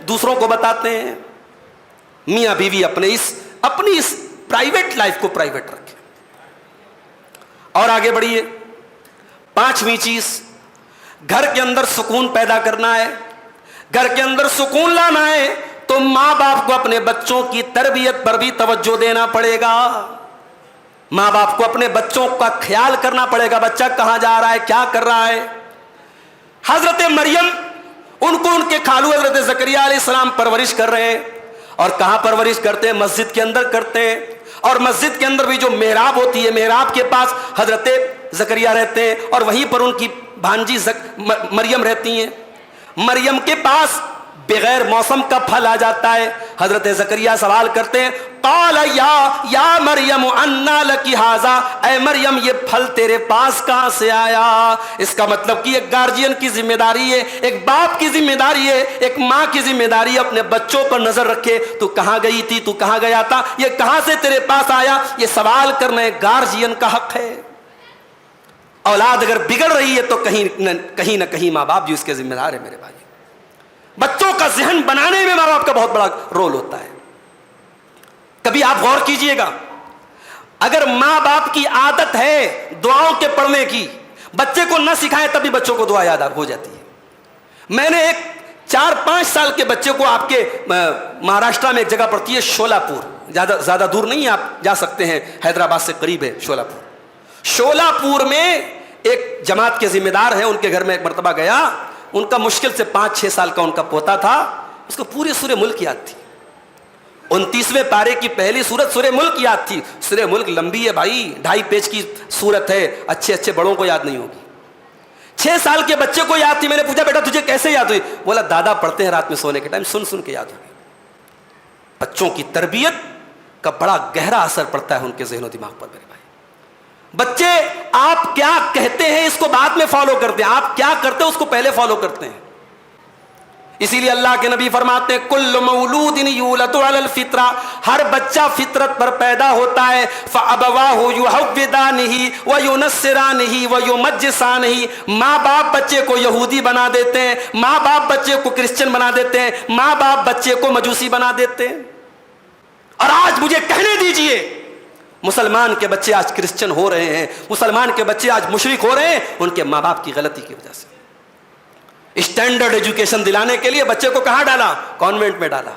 دوسروں کو بتاتے ہیں. میاں بیوی اپنی اس پرائیویٹ لائف کو پرائیویٹ رکھے. اور آگے بڑھیے. 5ویں چیز, گھر کے اندر سکون پیدا کرنا ہے, گھر کے اندر سکون لانا ہے تو ماں باپ کو اپنے بچوں کی تربیت پر بھی توجہ دینا پڑے گا. ماں باپ کو اپنے بچوں کا خیال کرنا پڑے گا, بچہ کہاں جا رہا ہے, کیا کر رہا ہے. حضرت مریم, ان کو ان کے خالو حضرت زکریا علیہ السلام پرورش کر رہے ہیں. اور کہاں پرورش کرتے ہیں؟ مسجد کے اندر کرتے ہیں. اور مسجد کے اندر بھی جو محراب ہوتی ہے, محراب کے پاس حضرت زکریا رہتے ہیں اور وہیں پر ان کی بھانجی مریم رہتی ہیں. مریم کے پاس بغیر موسم کا پھل آ جاتا ہے. حضرت زکریا سوال کرتے ہیں قال یا مریم انا لکی ھذا, اے مریم یہ پھل تیرے پاس کہاں سے آیا؟ اس کا مطلب کہ ایک گارجین کی ذمہ داری ہے, ایک باپ کی ذمہ داری ہے, ایک ماں کی ذمہ داری ہے اپنے بچوں پر نظر رکھے. تو کہاں گئی تھی, تو کہاں گیا تھا, یہ کہاں سے تیرے پاس آیا, یہ سوال کرنا ایک گارجین کا حق ہے. اولاد اگر بگڑ رہی ہے تو کہیں نہ کہیں ماں باپ جو اس کے ذمہ دار ہے. میرے بھائی, بچوں کا ذہن بنانے میں ماں باپ کا بہت بڑا رول ہوتا ہے. کبھی آپ غور کیجئے گا, اگر ماں باپ کی عادت ہے دعاؤں کے پڑھنے کی, بچے کو نہ سکھائے تب بھی بچوں کو دعا یاد ہو جاتی ہے. میں نے ایک 4-5 سال کے بچے کو, آپ کے مہاراشٹرا میں ایک جگہ پڑتی ہے شولاپور, زیادہ دور نہیں ہے, آپ جا سکتے ہیں, حیدرآباد سے قریب ہے شولاپور. شولاپور میں ایک جماعت کے ذمہ دار ہیں, ان کے گھر میں ایک مرتبہ گیا. ان کا مشکل سے 5-6 سال کا ان کا پوتا تھا, اس کو پوری سورہ ملک یاد تھی. 29ویں پارے کی پہلی سورت سورہ ملک یاد تھی. سورہ ملک لمبی ہے بھائی, 2.5 پیج کی سورت ہے, اچھے بڑوں کو یاد نہیں ہوگی. 6 سال کے بچے کو یاد تھی. میں نے پوچھا بیٹا تجھے کیسے یاد ہوئی؟ بولا دادا پڑھتے ہیں رات میں سونے کے ٹائم, سن کے یاد ہوگی. بچوں کی تربیت کا بڑا گہرا اثر پڑتا ہے ان کے ذہن و دماغ پر. میرے بھائی, بچے آپ کیا کہتے ہیں اس کو بعد میں فالو کرتے ہیں, آپ کیا کرتے ہیں اس کو پہلے فالو کرتے ہیں. اسی لیے اللہ کے نبی فرماتے ہیں کل مولود یولد علی الفطرہ, ہر بچہ فطرت پر پیدا ہوتا ہے. فابواہ یحودانہ وینصرانہ ویمجسانہ, ماں باپ بچے کو یہودی بنا دیتے ہیں, ماں باپ بچے کو کرسچن بنا دیتے ہیں, ماں باپ بچے کو مجوسی بنا دیتے ہیں. اور آج مجھے کہنے دیجئے, مسلمان کے بچے آج کرسچن ہو رہے ہیں, مسلمان کے بچے آج مشرک ہو رہے ہیں, ان کے ماں باپ کی غلطی کی وجہ سے. اسٹینڈرڈ ایجوکیشن دلانے کے لیے بچے کو کہاں ڈالا؟ کانوینٹ میں ڈالا.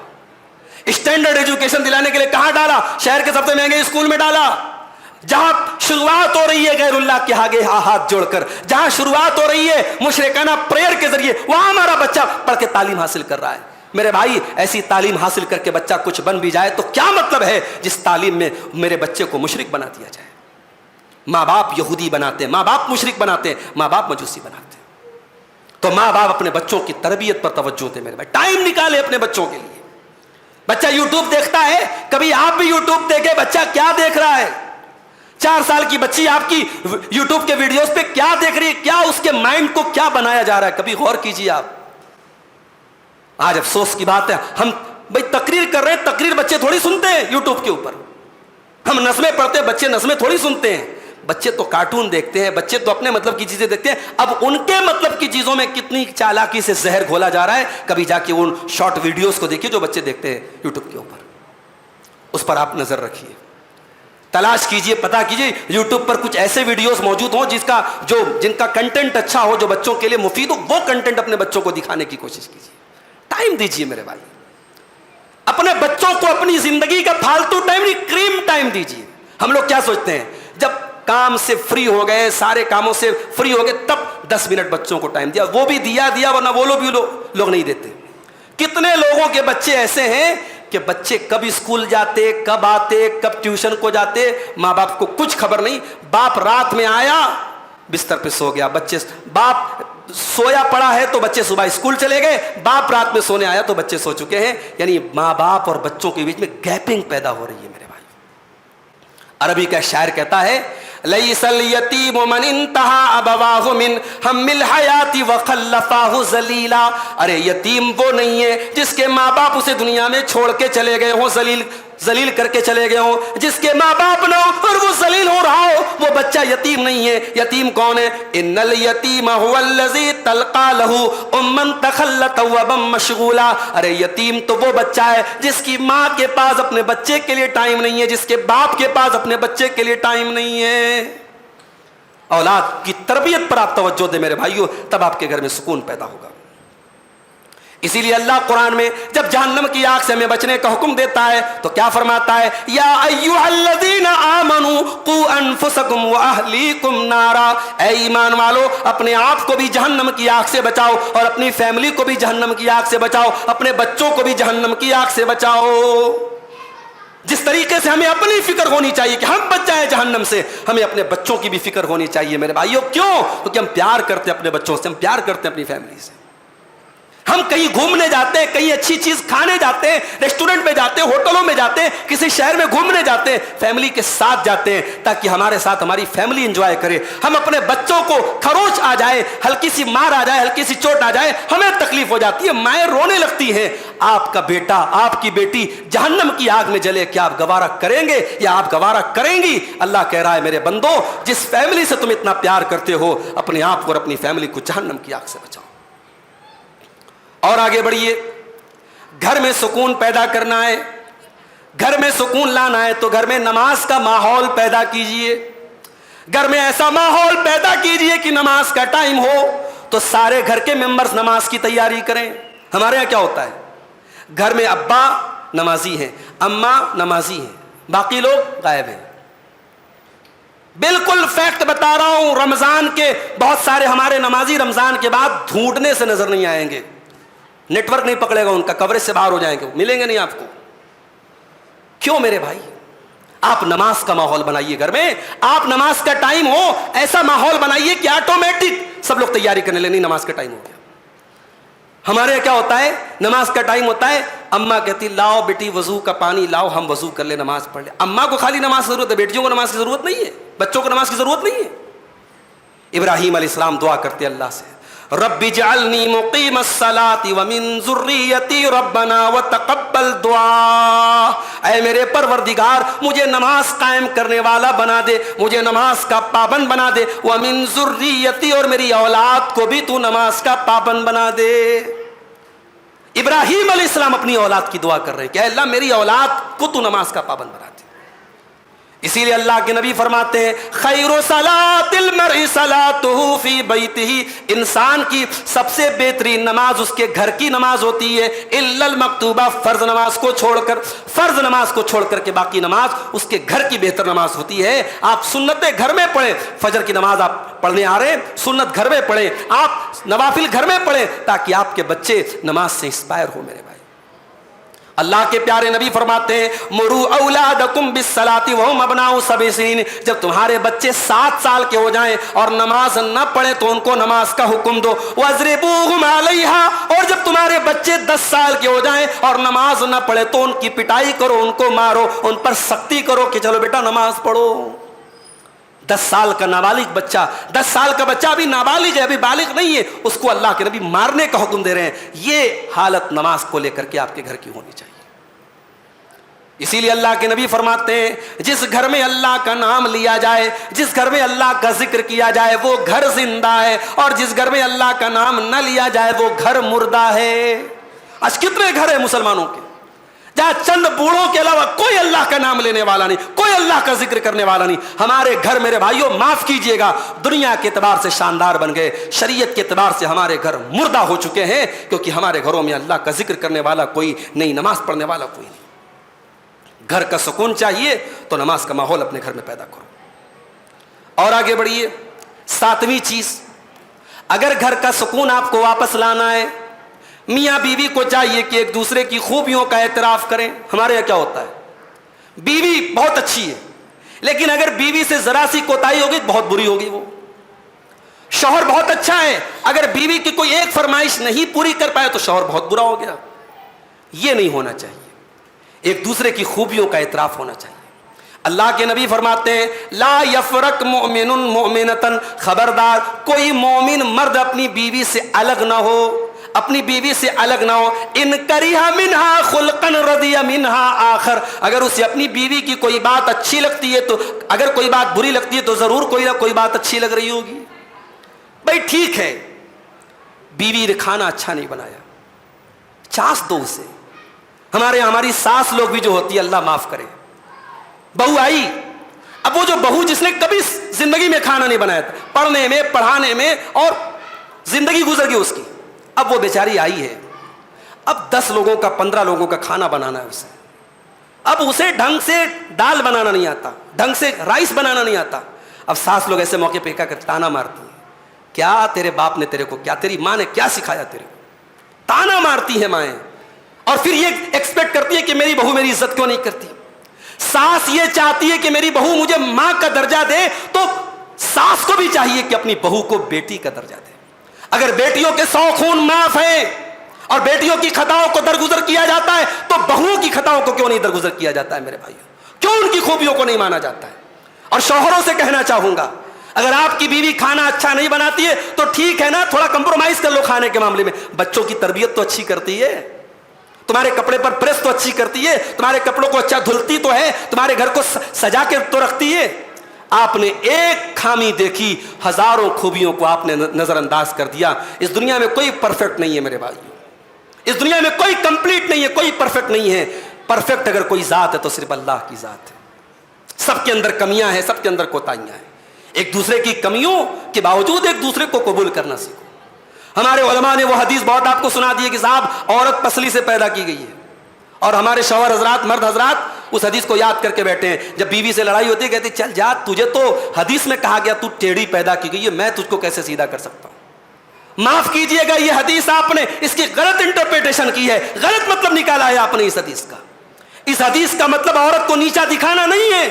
اسٹینڈرڈ ایجوکیشن دلانے کے لیے کہاں ڈالا؟ شہر کے سب سے مہنگے اسکول میں ڈالا. جہاں شروعات ہو رہی ہے غیر اللہ کے آگے ہاتھ جوڑ کر, جہاں شروعات ہو رہی ہے مشرکانہ پریئر کے ذریعے, وہاں ہمارا بچہ پڑھ کے تعلیم حاصل کر رہا ہے. میرے بھائی, ایسی تعلیم حاصل کر کے بچہ کچھ بن بھی جائے تو کیا مطلب ہے جس تعلیم میں میرے بچے کو مشرک بنا دیا جائے. ماں باپ یہودی بناتے ہیں, ماں باپ مشرک بناتے ہیں, ماں باپ مجوسی بناتے ہیں. تو ماں باپ اپنے بچوں کی تربیت پر توجہ دیں. میرے بھائی, ٹائم نکالے اپنے بچوں کے لیے. بچہ یوٹیوب دیکھتا ہے, کبھی آپ بھی یوٹیوب دیکھے بچہ کیا دیکھ رہا ہے. 4 سال کی بچی آپ کی یوٹیوب کے ویڈیوز پہ کیا دیکھ رہی ہے, کیا اس کے مائنڈ کو کیا بنایا جا رہا ہے, کبھی غور کیجیے آپ. آج افسوس کی بات ہے, ہم بھائی تقریر کر رہے ہیں, تقریر بچے تھوڑی سنتے ہیں یوٹیوب کے اوپر. ہم نظمیں پڑھتے ہیں, بچے نظمیں تھوڑی سنتے ہیں. بچے تو کارٹون دیکھتے ہیں, بچے تو اپنے مطلب کی چیزیں دیکھتے ہیں. اب ان کے مطلب کی چیزوں میں کتنی چالاکی سے زہر گھولا جا رہا ہے, کبھی جا کے ان شارٹ ویڈیوز کو دیکھیے جو بچے دیکھتے ہیں یوٹیوب کے اوپر, اس پر آپ نظر رکھیے, تلاش کیجئے, پتا کیجئے یوٹیوب پر کچھ ایسے ویڈیوز موجود ہوں جن کا کنٹینٹ اچھا ہو, جو بچوں کے لیے مفید ہو, وہ کنٹینٹ اپنے بچوں کو دکھانے کی کوشش کیجئے. ٹائم دیجیے میرے بھائی. اپنے بچوں کو اپنی زندگی کا فالتو ٹائم نہیں, کریم ٹائم دیجیے. ہم لوگ کیا سوچتے ہیں, جب کام سے فری ہو گئے, سارے کاموں سے فری ہو گئے, تب 10 منٹ بچوں کو ٹائم دیا. وہ بھی دیا ورنہ وہ لوگ نہیں دیتے. کتنے لوگوں کے بچے ایسے ہیں کہ بچے کب اسکول جاتے, کب آتے, کب ٹیوشن کو جاتے, ماں باپ کو کچھ خبر نہیں. باپ رات میں آیا بستر پہ سو گیا, باپ سویا پڑا ہے تو بچے صبح اسکول چلے گئے, باپ رات میں سونے آیا تو بچے سو چکے ہیں. یعنی ماں باپ اور بچوں کے بیچ میں گیپنگ پیدا ہو رہی ہے میرے بھائی. عربی کا شاعر کہتا ہے, لیس الیتیم من انتہا ابواہ من ہم الحیات وخلفاہ ذلیلا. ارے یتیم وہ نہیں ہے جس کے ماں باپ اسے دنیا میں چھوڑ کے چلے گئے ہوں, ذلیل کر کے چلے گئے ہوں. جس کے ماں باپ نہ ہو اور وہ ذلیل ہو رہا ہو, وہ بچہ یتیم نہیں ہے. یتیم کون ہے؟ ان الیتیم هو الذی تلقى له اما تخلت وابا مشغولا. ارے یتیم تو وہ بچہ ہے جس کی ماں کے پاس اپنے بچے کے لیے ٹائم نہیں ہے, جس کے باپ کے پاس اپنے بچے کے لیے ٹائم نہیں ہے. اولاد کی تربیت پر آپ توجہ دیں میرے بھائیوں, تب آپ کے گھر میں سکون پیدا ہوگا. اسی لیے اللہ قرآن میں جب جہنم کی آگ سے ہمیں بچنے کا حکم دیتا ہے تو کیا فرماتا ہے, یا ایھا الذین آمنوا قوا انفسکم واہلیکم نارا. اے ایمان والو, اپنے آپ کو بھی جہنم کی آگ سے بچاؤ اور اپنی فیملی کو بھی جہنم کی آگ سے بچاؤ, اپنے بچوں کو بھی جہنم کی آگ سے بچاؤ. جس طریقے سے ہمیں اپنی فکر ہونی چاہیے کہ ہم بچ جائیں جہنم سے, ہمیں اپنے بچوں کی بھی فکر ہونی چاہیے میرے بھائیوں. کیوں؟ کیونکہ ہم پیار کرتے ہیں اپنے بچوں سے, ہم پیار کرتے ہیں اپنی فیملی سے. ہم کہیں گھومنے جاتے ہیں, کہیں اچھی چیز کھانے جاتے ہیں, ریسٹورنٹ میں جاتے ہیں, ہوٹلوں میں جاتے ہیں, کسی شہر میں گھومنے جاتے ہیں, فیملی کے ساتھ جاتے ہیں تاکہ ہمارے ساتھ ہماری فیملی انجوائے کرے. ہم اپنے بچوں کو خروش آ جائے, ہلکی سی مار آ جائے, ہلکی سی چوٹ آ جائے, ہمیں تکلیف ہو جاتی ہے, مائیں رونے لگتی ہیں. آپ کا بیٹا, آپ کی بیٹی جہنم کی آگ میں جلے, کیا آپ گوارا کریں گے یا آپ گوارا کریں گی؟ اللہ کہہ رہا ہے میرے بندو, جس فیملی سے تم اتنا پیار کرتے ہو, اپنے آپ کو اور اپنی فیملی کو جہنم کی آگ سے بچاؤ. اور آگے بڑھیے. گھر میں سکون پیدا کرنا ہے, گھر میں سکون لانا ہے تو گھر میں نماز کا ماحول پیدا کیجئے. گھر میں ایسا ماحول پیدا کیجئے کہ نماز کا ٹائم ہو تو سارے گھر کے ممبرز نماز کی تیاری کریں. ہمارے یہاں کیا ہوتا ہے, گھر میں ابا نمازی ہیں, اماں نمازی ہیں, باقی لوگ غائب ہیں. بالکل فیکٹ بتا رہا ہوں, رمضان کے بہت سارے ہمارے نمازی رمضان کے بعد ڈھونڈنے سے نظر نہیں آئیں گے, نیٹ ورک نہیں پکڑے گا ان کا, کوریج سے باہر ہو جائیں گے, ملیں گے نہیں آپ کو. کیوں میرے بھائی؟ آپ نماز کا ماحول بنائیے گھر میں, آپ نماز کا ٹائم ہو ایسا ماحول بنائیے کہ آٹومیٹک سب لوگ تیاری کرنے لیں, نہیں نماز کا ٹائم ہو گیا. ہمارے یہاں کیا ہوتا ہے, نماز کا ٹائم ہوتا ہے, اماں کہتی لاؤ بیٹی وضو کا پانی لاؤ, ہم وضو کر لیں, نماز پڑھ لیں. اماں کو خالی نماز کی ضرورت ہے, بیٹیوں کو نماز کی ضرورت نہیں ہے, بچوں کو نماز کی ضرورت نہیں ہے. ابراہیم علیہ السلام دعا کرتے اللہ سے, رب اجعلنی مقیم الصلاۃ ومن ذریتی ربنا وتقبل دعا. اے میرے پروردگار, مجھے نماز قائم کرنے والا بنا دے, مجھے نماز کا پابند بنا دے, ومن ذریتی, اور میری اولاد کو بھی تو نماز کا پابند بنا دے. ابراہیم علیہ السلام اپنی اولاد کی دعا کر رہے ہیں کہ اے اللہ میری اولاد کو تو نماز کا پابند بنا دے. اسی لیے اللہ کے نبی فرماتے ہیں, خیر صلاۃ المرء صلاتہ فی بیتہ, انسان کی سب سے بہترین نماز اس کے گھر کی نماز ہوتی ہے, الا المکتوبہ, فرض نماز کو چھوڑ کر کے باقی نماز اس کے گھر کی بہتر نماز ہوتی ہے. آپ سنتیں گھر میں پڑھیں, فجر کی نماز آپ پڑھنے آ رہے ہیں, سنت گھر میں پڑھیں, آپ نوافل گھر میں پڑھیں تاکہ آپ کے بچے نماز سے انسپائر ہو میرے بھائی. اللہ کے پیارے نبی فرماتے ہیں, مروا اولادکم بالصلاۃ وہم ابناء 7 سنین, جب تمہارے بچے 7 سال کے ہو جائیں اور نماز نہ پڑھیں تو ان کو نماز کا حکم دو. واضربوہم علیہا, اور جب تمہارے بچے 10 سال کے ہو جائیں اور نماز نہ پڑھیں تو ان کی پٹائی کرو, ان کو مارو, ان پر سختی کرو کہ چلو بیٹا نماز پڑھو. 10 سال کا نابالغ بچہ, 10 سال کا بچہ ابھی نابالغ ہے, ابھی بالغ نہیں ہے, اس کو اللہ کے نبی مارنے کا حکم دے رہے ہیں. یہ حالت نماز کو لے کر کے آپ کے گھر کی ہونی چاہیے. اسی لیے اللہ کے نبی فرماتے ہیں, جس گھر میں اللہ کا نام لیا جائے, جس گھر میں اللہ کا ذکر کیا جائے وہ گھر زندہ ہے, اور جس گھر میں اللہ کا نام نہ لیا جائے وہ گھر مردہ ہے. آج کتنے گھر ہیں مسلمانوں کے جہاں چند بوڑھوں کے علاوہ کوئی اللہ کا نام لینے والا نہیں, کوئی اللہ کا ذکر کرنے والا نہیں. ہمارے گھر میرے بھائیوں معاف کیجئے گا دنیا کے اعتبار سے شاندار بن گئے, شریعت کے اعتبار سے ہمارے گھر مردہ ہو چکے ہیں, کیونکہ ہمارے گھروں میں اللہ کا ذکر کرنے والا کوئی نہیں, نماز پڑھنے والا کوئی نہیں. گھر کا سکون چاہیے تو نماز کا ماحول اپنے گھر میں پیدا کرو. اور آگے بڑھیے, 7ویں چیز, اگر گھر کا سکون آپ کو واپس لانا ہے, میاں بیوی کو چاہیے کہ ایک دوسرے کی خوبیوں کا اعتراف کریں. ہمارے یہاں کیا ہوتا ہے, بیوی بہت اچھی ہے لیکن اگر بیوی سے ذرا سی کوتاہی ہوگی بہت بری ہوگی. وہ شوہر بہت اچھا ہے, اگر بیوی کی کوئی ایک فرمائش نہیں پوری کر پائے تو شوہر بہت برا ہو گیا. یہ نہیں ہونا چاہیے, ایک دوسرے کی خوبیوں کا اعتراف ہونا چاہیے. اللہ کے نبی فرماتے ہیں لا یفرق مؤمن مؤمنۃ, خبردار کوئی مومن مرد اپنی بیوی سے الگ نہ ہو, اپنی بیوی سے الگ نہ ہو. ان کریہ منہا خلقا رضی منہا آخر, اگر اسے اپنی بیوی کی کوئی بات اچھی لگتی ہے تو, اگر کوئی بات بری لگتی ہے تو ضرور کوئی نہ کوئی بات اچھی لگ رہی ہوگی. بھائی ٹھیک ہے, بیوی نے کھانا اچھا نہیں بنایا, چانس دو اسے. ہماری ساس لوگ بھی جو ہوتی ہے اللہ معاف کرے, بہو آئی, اب وہ جو بہو جس نے کبھی زندگی میں کھانا نہیں بنایا تھا, پڑھنے میں پڑھانے میں اور زندگی گزر گئی اس کی, اب وہ بیچاری آئی ہے, اب 10 لوگوں کا 15 لوگوں کا کھانا بنانا ہے اسے. اب اسے ڈھنگ سے دال بنانا نہیں آتا, ڈھنگ سے رائس بنانا نہیں آتا. اب ساس لوگ ایسے موقع پہ کر تانا مارتی ہیں, کیا تیرے باپ نے تیرے کو, کیا تیری ماں نے کیا سکھایا تیرے کو. تانا مارتی ہیں مائیں, اور پھر یہ ایکسپیکٹ کرتی ہے کہ میری بہو میری عزت کیوں نہیں کرتی. ساس یہ چاہتی ہے کہ میری بہو مجھے ماں کا درجہ دے, تو ساس کو بھی چاہیے کہ اپنی بہو کو بیٹی کا درجہ دے. اگر بیٹیوں کے 100 خون معاف ہیں اور بیٹیوں کی خطاؤں کو درگزر کیا جاتا ہے تو بہوؤں کی خطاؤں کو کیوں نہیں درگزر کیا جاتا ہے میرے بھائیوں, کیوں ان کی خوبیوں کو نہیں مانا جاتا ہے. اور شوہروں سے کہنا چاہوں گا, اگر آپ کی بیوی کھانا اچھا نہیں بناتی ہے تو ٹھیک ہے نا, تھوڑا کمپرومائز کر لو کھانے کے معاملے میں. بچوں کی تربیت تو اچھی کرتی ہے, تمہارے کپڑے پر پریس تو اچھی کرتی ہے, تمہارے کپڑوں کو اچھا دھلتی تو ہے, تمہارے گھر کو سجا کے تو رکھتی ہے. آپ نے ایک خامی دیکھی, ہزاروں خوبیوں کو آپ نے نظر انداز کر دیا. اس دنیا میں کوئی پرفیکٹ نہیں ہے میرے بھائیوں, اس دنیا میں کوئی کمپلیٹ نہیں ہے, کوئی پرفیکٹ نہیں ہے. پرفیکٹ اگر کوئی ذات ہے تو صرف اللہ کی ذات ہے. سب کے اندر کمیاں ہیں, سب کے اندر کوتاہیاں ہیں. ایک دوسرے کی کمیوں کے باوجود ایک دوسرے کو قبول کرنا سیکھو. ہمارے علماء نے وہ حدیث بہت آپ کو سنا دی ہے کہ صاحب عورت پسلی سے پیدا کی گئی ہے, اور ہمارے شوہر حضرات, مرد حضرات اس حدیث کو یاد کر کے بیٹھے ہیں. جب بیوی سے لڑائی ہوتی ہے کہتے چل جا, تجھے تو حدیث میں کہا گیا تو ٹیڑھی پیدا کی گئی ہے, میں تجھ کو کیسے سیدھا کر سکتا ہوں. معاف کیجئے گا, یہ حدیث آپ نے اس کی غلط انٹرپریٹیشن کی ہے, غلط مطلب نکالا ہے آپ نے اس حدیث کا. اس حدیث کا مطلب عورت کو نیچا دکھانا نہیں ہے.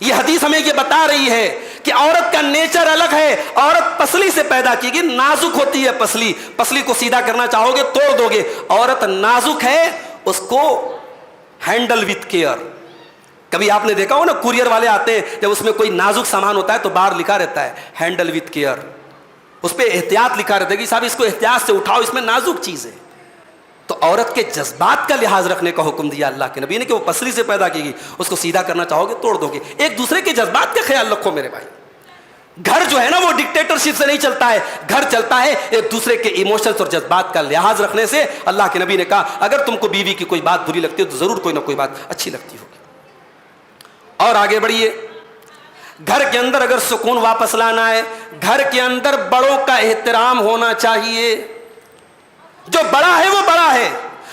یہ حدیث ہمیں یہ بتا رہی ہے کہ عورت کا نیچر الگ ہے. عورت پسلی سے پیدا کی گئی, نازک ہوتی ہے پسلی, پسلی کو سیدھا کرنا چاہو گے توڑ دو گے. عورت نازک ہے, اس کو ہینڈل وتھ کیئر. کبھی آپ نے دیکھا ہو نا, کوریئر والے آتے ہیں, جب اس میں کوئی نازک سامان ہوتا ہے تو باہر لکھا رہتا ہے ہینڈل وتھ کیئر, اس پہ احتیاط لکھا رہتا ہے کہ صاحب اس کو احتیاط سے اٹھاؤ, اس میں نازک چیز ہے. تو عورت کے جذبات کا لحاظ رکھنے کا حکم دیا اللہ کے نبی نے کہ وہ پسلی سے پیدا کی گئی, اس کو سیدھا کرنا چاہو گے توڑ دو گے. ایک دوسرے کے جذبات کا خیال رکھو میرے بھائی. گھر جو ہے نا وہ ڈکٹیٹرشپ سے نہیں چلتا ہے, گھر چلتا ہے ایک دوسرے کے ایموشنز اور جذبات کا لحاظ رکھنے سے. اللہ کے نبی نے کہا اگر تم کو بیوی کی کوئی بات بری لگتی ہے تو ضرور کوئی نہ کوئی بات اچھی لگتی ہوگی. اور آگے بڑھیے, گھر کے اندر اگر سکون واپس لانا ہے, گھر کے اندر بڑوں کا احترام ہونا چاہیے. جو بڑا ہے وہ بڑا ہے,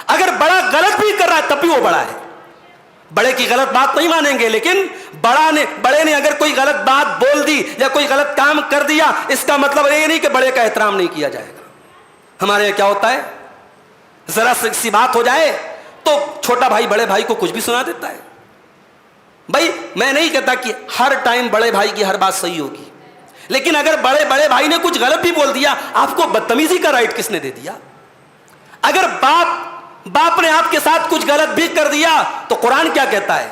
اگر بڑا غلط بھی کر رہا ہے تب بھی وہ بڑا ہے. بڑے کی غلط بات نہیں مانیں گے, لیکن بڑے نے اگر کوئی غلط بات بول دی یا کوئی غلط کام کر دیا, اس کا مطلب یہ نہیں کہ بڑے کا احترام نہیں کیا جائے گا. ہمارے یہاں کیا ہوتا ہے, ذرا سی بات ہو جائے تو چھوٹا بھائی بڑے بھائی کو کچھ بھی سنا دیتا ہے. بھائی میں نہیں کہتا کہ ہر ٹائم بڑے بھائی کی ہر بات صحیح ہوگی, لیکن اگر بڑے بھائی نے کچھ غلط بھی بول دیا, آپ کو بدتمیزی کا رائٹ کس نے دے دیا؟ اگر باپ نے آپ کے ساتھ کچھ غلط بھی کر دیا تو قرآن کیا کہتا ہے؟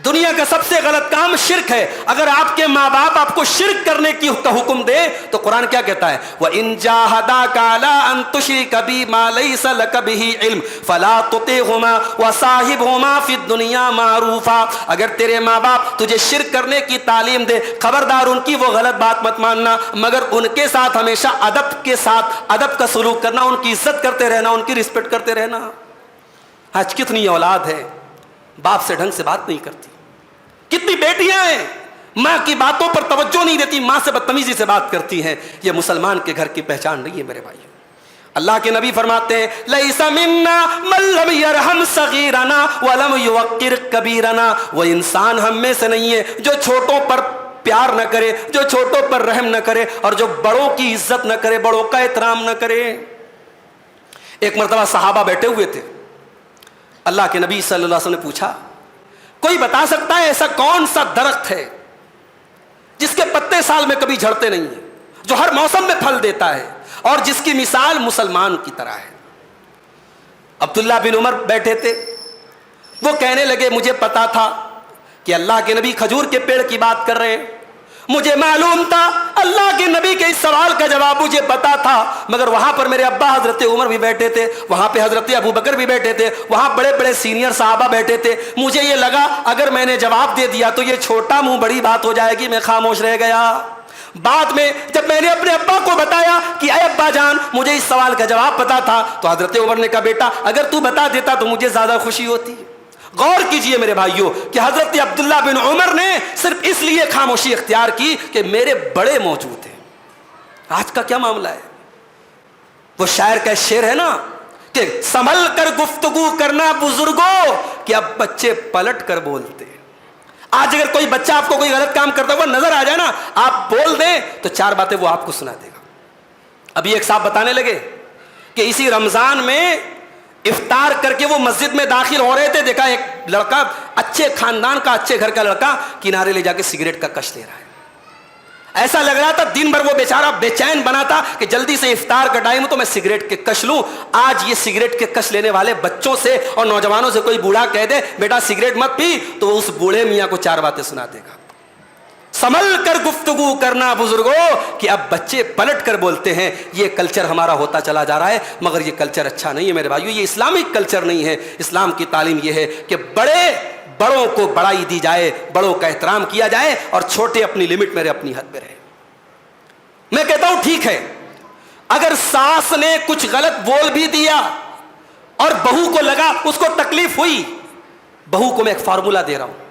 دنیا کا سب سے غلط کام شرک ہے. اگر آپ کے ماں باپ آپ کو شرک کرنے کا حکم دے تو قرآن کیا کہتا ہے؟ وَإِن جَاهَدَاكَ عَلَىٰ أَن تُشْرِكَ بِي مَا لَيْسَ لَكَ بِهِ عِلْمٌ فَلَا تُطِعْهُمَا وَصَاحِبْهُمَا فِي الدُّنْيَا مَعْرُوفًا. اگر تیرے ماں باپ تجھے شرک کرنے کی تعلیم دے, خبردار ان کی وہ غلط بات مت ماننا, مگر ان کے ساتھ ہمیشہ ادب کا سلوک کرنا, ان کی عزت کرتے رہنا, ان کی رسپیکٹ کرتے رہنا. آج کتنی اولاد ہے باپ سے ڈھنگ سے بات نہیں کرتی, کتنی بیٹیاں ہیں ماں کی باتوں پر توجہ نہیں دیتی, ماں سے بدتمیزی سے بات کرتی ہیں. یہ مسلمان کے گھر کی پہچان نہیں ہے میرے بھائی. اللہ کے نبی فرماتے ہیں لیس منا من لم یرحم صغیرنا ولم یوقر کبیرنا, وہ انسان ہم میں سے نہیں ہے جو چھوٹوں پر پیار نہ کرے, جو چھوٹوں پر رحم نہ کرے, اور جو بڑوں کی عزت نہ کرے, بڑوں کا احترام نہ کرے. ایک مرتبہ صحابہ بیٹھے ہوئے تھے, اللہ کے نبی صلی اللہ علیہ وسلم نے پوچھا کوئی بتا سکتا ہے ایسا کون سا درخت ہے جس کے پتے سال میں کبھی جھڑتے نہیں ہیں, جو ہر موسم میں پھل دیتا ہے, اور جس کی مثال مسلمان کی طرح ہے. عبداللہ بن عمر بیٹھے تھے, وہ کہنے لگے مجھے پتا تھا کہ اللہ کے نبی کھجور کے پیڑ کی بات کر رہے ہیں, مجھے معلوم تھا اللہ کے نبی کے اس سوال کا جواب مجھے پتا تھا, مگر وہاں پر میرے ابا حضرت عمر بھی بیٹھے تھے, وہاں پہ حضرت ابو بکر بھی بیٹھے تھے, وہاں بڑے بڑے سینئر صحابہ بیٹھے تھے. مجھے یہ لگا اگر میں نے جواب دے دیا تو یہ چھوٹا منہ بڑی بات ہو جائے گی, میں خاموش رہ گیا. بعد میں جب میں نے اپنے ابا کو بتایا کہ اے ابا جان مجھے اس سوال کا جواب پتا تھا, تو حضرت عمر نے کہا بیٹا اگر تو بتا دیتا تو مجھے زیادہ خوشی ہوتی. غور کیجئے میرے بھائیوں کہ حضرت عبداللہ بن عمر نے صرف اس لیے خاموشی اختیار کی کہ میرے بڑے موجود ہیں. آج کا کیا معاملہ ہے؟ وہ شاعر کا شعر ہے نا کہ سنبھل کر گفتگو کرنا بزرگوں کہ اب بچے پلٹ کر بولتے. آج اگر کوئی بچہ آپ کو کوئی غلط کام کرتا ہوا نظر آ جائے نا, آپ بول دیں تو 4 باتیں وہ آپ کو سنا دے گا. ابھی ایک صاحب بتانے لگے کہ اسی رمضان میں افطار کر کے وہ مسجد میں داخل ہو رہے تھے, دیکھا ایک لڑکا اچھے خاندان کا اچھے گھر کا لڑکا کنارے لے جا کے سگریٹ کا کش لے رہا ہے. ایسا لگ رہا تھا دن بھر وہ بیچارہ بے چین بنا تھا کہ جلدی سے افطار کا ٹائم تو میں سگریٹ کے کش لوں. آج یہ سگریٹ کے کش لینے والے بچوں سے اور نوجوانوں سے کوئی بوڑھا کہہ دے بیٹا سگریٹ مت پی, تو وہ اس بوڑھے میاں کو 4 باتیں سنا دے گا. سنبھل کر گفتگو کرنا بزرگوں کہ اب بچے پلٹ کر بولتے ہیں. یہ کلچر ہمارا ہوتا چلا جا رہا ہے, مگر یہ کلچر اچھا نہیں ہے میرے بھائیو, یہ اسلامک کلچر نہیں ہے. اسلام کی تعلیم یہ ہے کہ بڑوں کو بڑائی دی جائے, بڑوں کا احترام کیا جائے, اور چھوٹے اپنی لمٹ میں رہے, اپنی حد میں رہے. میں کہتا ہوں ٹھیک ہے اگر ساس نے کچھ غلط بول بھی دیا اور بہو کو لگا اس کو تکلیف ہوئی, بہو کو میں ایک فارمولا دے رہا ہوں,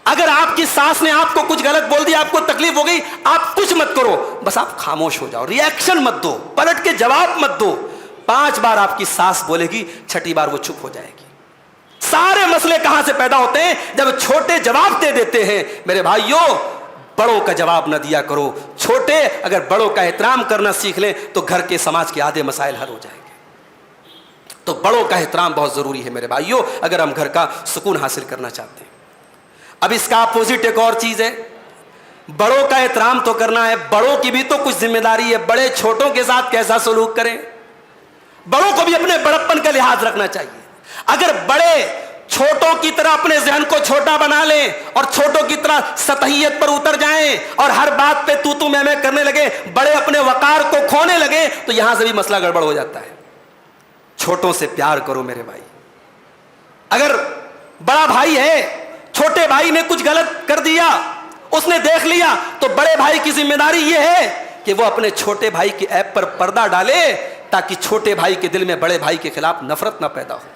اگر آپ کی ساس نے آپ کو کچھ غلط بول دیا, آپ کو تکلیف ہو گئی, آپ کچھ مت کرو, بس آپ خاموش ہو جاؤ, ری ایکشن مت دو, پلٹ کے جواب مت دو. 5 بار آپ کی ساس بولے گی, 6ٹھی بار وہ چپ ہو جائے گی. سارے مسئلے کہاں سے پیدا ہوتے ہیں؟ جب چھوٹے جواب دے دیتے ہیں. میرے بھائیوں بڑوں کا جواب نہ دیا کرو, چھوٹے اگر بڑوں کا احترام کرنا سیکھ لیں تو گھر کے سماج کے آدھے مسائل حل ہو جائیں گے. تو بڑوں کا احترام بہت ضروری ہے میرے بھائیوں اگر ہم گھر کا سکون حاصل کرنا چاہتے ہیں. اب اس کا اپوزٹ ایک اور چیز ہے, بڑوں کا احترام تو کرنا ہے, بڑوں کی بھی تو کچھ ذمہ داری ہے. بڑے چھوٹوں کے ساتھ کیسا سلوک کریں, بڑوں کو بھی اپنے بڑپن کا لحاظ رکھنا چاہیے. اگر بڑے چھوٹوں کی طرح اپنے ذہن کو چھوٹا بنا لیں اور چھوٹوں کی طرح سطحیت پر اتر جائیں اور ہر بات پہ تو میں کرنے لگے, بڑے اپنے وقار کو کھونے لگے, تو یہاں سے بھی مسئلہ گڑبڑ ہو جاتا ہے. چھوٹوں سے پیار کرو میرے بھائی. اگر بڑا بھائی ہے, چھوٹے بھائی نے کچھ غلط کر دیا, اس نے دیکھ لیا, تو بڑے بھائی کی ذمہ داری یہ ہے کہ وہ اپنے چھوٹے بھائی کے ایپ پر پردہ ڈالے تاکہ چھوٹے بھائی کے دل میں بڑے بھائی کے خلاف نفرت نہ پیدا ہو.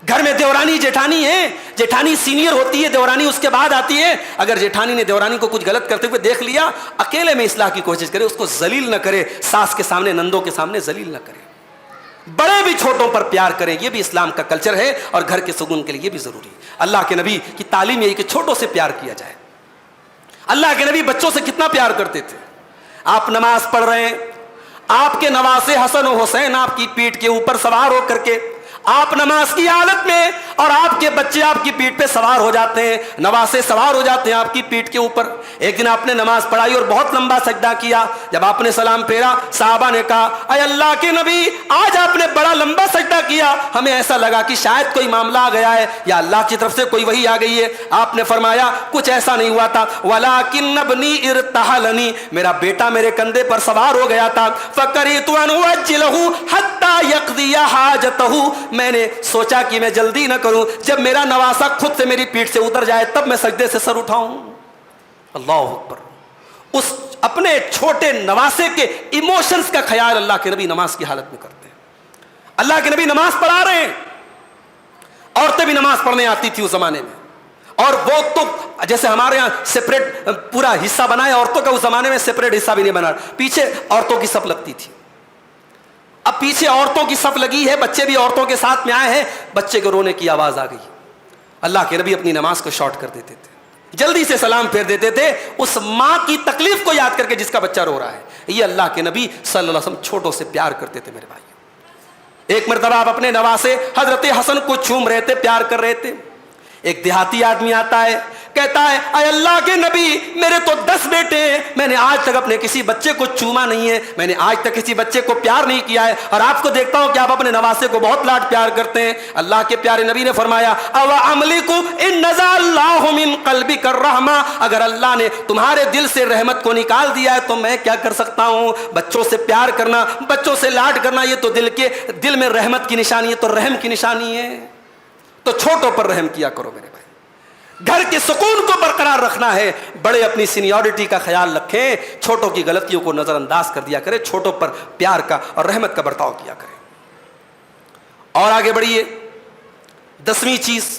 گھر میں دیورانی جیٹھانی ہے, جیٹھانی سینئر ہوتی ہے, دیورانی اس کے بعد آتی ہے. اگر جیٹھانی نے دیورانی کو کچھ غلط کرتے ہوئے دیکھ لیا, اکیلے میں اصلاح کی کوشش کرے, اس کو ذلیل نہ کرے, ساس کے سامنے نندوں کے سامنے ذلیل نہ کرے. بڑے بھی چھوٹوں پر پیار کریں, یہ بھی اسلام کا کلچر ہے اور گھر کے سکون کے لیے یہ بھی ضروری ہے. اللہ کے نبی کی تعلیم یہی کہ چھوٹوں سے پیار کیا جائے. اللہ کے نبی بچوں سے کتنا پیار کرتے تھے. آپ نماز پڑھ رہے ہیں, آپ کے نواسے حسن و حسین آپ کی پیٹھ کے اوپر سوار ہو کر کے, آپ نماز کی حالت میں, اور آپ کے بچے آپ کی پیٹھ پہ سوار ہو جاتے ہیں, نواسے سوار ہو جاتے ہیں آپ کی پیٹھ کے اوپر. ایک دن آپ نے نماز پڑھائی اور بہت لمبا سجدہ کیا. جب آپ نے سلام پھیرا, صحابہ نے کہا اے اللہ کے نبی آج آپ نے بڑا لمبا سجدہ کیا, ہمیں ایسا لگا کہ شاید کوئی معاملہ آ گیا ہے یا اللہ کی طرف سے کوئی وحی آ گئی ہے. آپ نے فرمایا کچھ ایسا نہیں ہوا تھا, وَلَٰكِنَّ ابْنِي ارْتَحَلَنِي, میرا بیٹا میرے کندھے پر سوار ہو گیا تھا. فَكَرِهْتُ أَنْ أُعَجِّلَهُ حَتَّىٰ يَقْضِيَ حَاجَتَهُ, میں نے سوچا کہ میں جلدی نہ کروں, جب میرا نواسا خود سے میری پیٹھ سے اتر جائے تب میں سجدے سے سر اٹھاؤں. اللہ اکبر. اس اپنے چھوٹے نواسے کے ایموشنز کا خیال اللہ کے نبی نماز کی حالت میں کرتے ہیں. اللہ کے نبی نماز پڑھا رہے ہیں, عورتیں بھی نماز پڑھنے آتی تھی اس زمانے میں, اور وہ تو جیسے ہمارے یہاں سپریٹ پورا حصہ بنا ہے عورتوں کا, اس زمانے میں سپریٹ حصہ بھی نہیں بنا, پیچھے عورتوں کی صف لگتی تھی. اب پیچھے عورتوں کی صف لگی ہے, بچے بھی عورتوں کے ساتھ میں آئے ہیں, بچے کو رونے کی آواز آ گئی. اللہ کے نبی اپنی نماز کو شارٹ کر دیتے تھے, جلدی سے سلام پھیر دیتے تھے, اس ماں کی تکلیف کو یاد کر کے جس کا بچہ رو رہا ہے. یہ اللہ کے نبی صلی اللہ علیہ وسلم چھوٹوں سے پیار کرتے تھے میرے بھائی. ایک مرتبہ آپ اپنے نواسے حضرت حسن کو چوم رہے تھے, پیار کر رہے تھے. ایک دیہاتی آدمی آتا ہے, کہتا ہے اے اللہ کے نبی میرے تو 10 بیٹے ہیں, میں نے آج تک اپنے کسی بچے کو چوما نہیں ہے, میں نے آج تک کسی بچے کو پیار نہیں کیا ہے, اور آپ کو دیکھتا ہوں کہ آپ اپنے نواسے کو بہت لاڈ پیار کرتے ہیں. اللہ کے پیارے نبی نے فرمایا او املکو ان نزع اللہ من قلبک الرحمہ, اگر اللہ نے تمہارے دل سے رحمت کو نکال دیا ہے تو میں کیا کر سکتا ہوں. بچوں سے پیار کرنا, بچوں سے لاڈ کرنا, یہ تو دل میں رحمت کی نشانی ہے, تو رحم کی نشانی ہے. تو چھوٹوں پر رحم کیا کرو میرے بھائی. گھر کے سکون کو برقرار رکھنا ہے, بڑے اپنی سینیورٹی کا خیال رکھیں, چھوٹوں کی غلطیوں کو نظر انداز کر دیا کرے, چھوٹوں پر پیار کا اور رحمت کا برتاؤ کیا کرے. اور آگے بڑھیے. 10ویں چیز,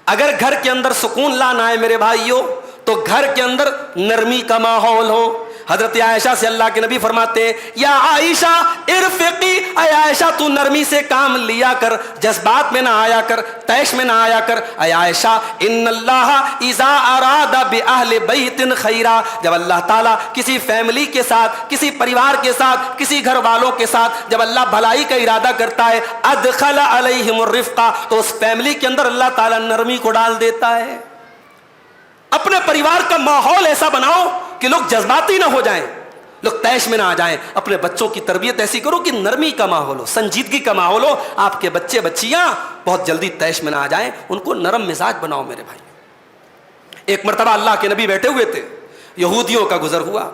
اگر گھر کے اندر سکون لانا ہے میرے بھائیوں تو گھر کے اندر نرمی کا ماحول ہو. حضرت عائشہ سے اللہ کے نبی فرماتے ہیں یا عائشہ ارفقی, اے عائشہ تو نرمی سے کام لیا کر, جذبات میں نہ آیا کر, طیش میں نہ آیا کر. اے عائشہ ان اللہ اذا اراد باہل بیت خیرا, جب اللہ تعالیٰ کسی فیملی کے ساتھ, کسی پریوار کے ساتھ, کسی گھر والوں کے ساتھ جب اللہ بھلائی کا ارادہ کرتا ہے, ادخل علیہم الرفقہ, تو اس فیملی کے اندر اللہ تعالیٰ نرمی کو ڈال دیتا ہے. اپنے پریوار کا ماحول ایسا بناؤ کہ لوگ جذباتی نہ ہو جائیں, لوگ طیش میں نہ آ جائیں. اپنے بچوں کی تربیت ایسی کرو کہ نرمی کا ماحول ہو, سنجیدگی کا ماحول ہو. آپ کے بچے بچیاں بہت جلدی طیش میں نہ آ جائیں, ان کو نرم مزاج بناؤ میرے بھائی. ایک مرتبہ اللہ کے نبی بیٹھے ہوئے تھے, یہودیوں کا گزر ہوا,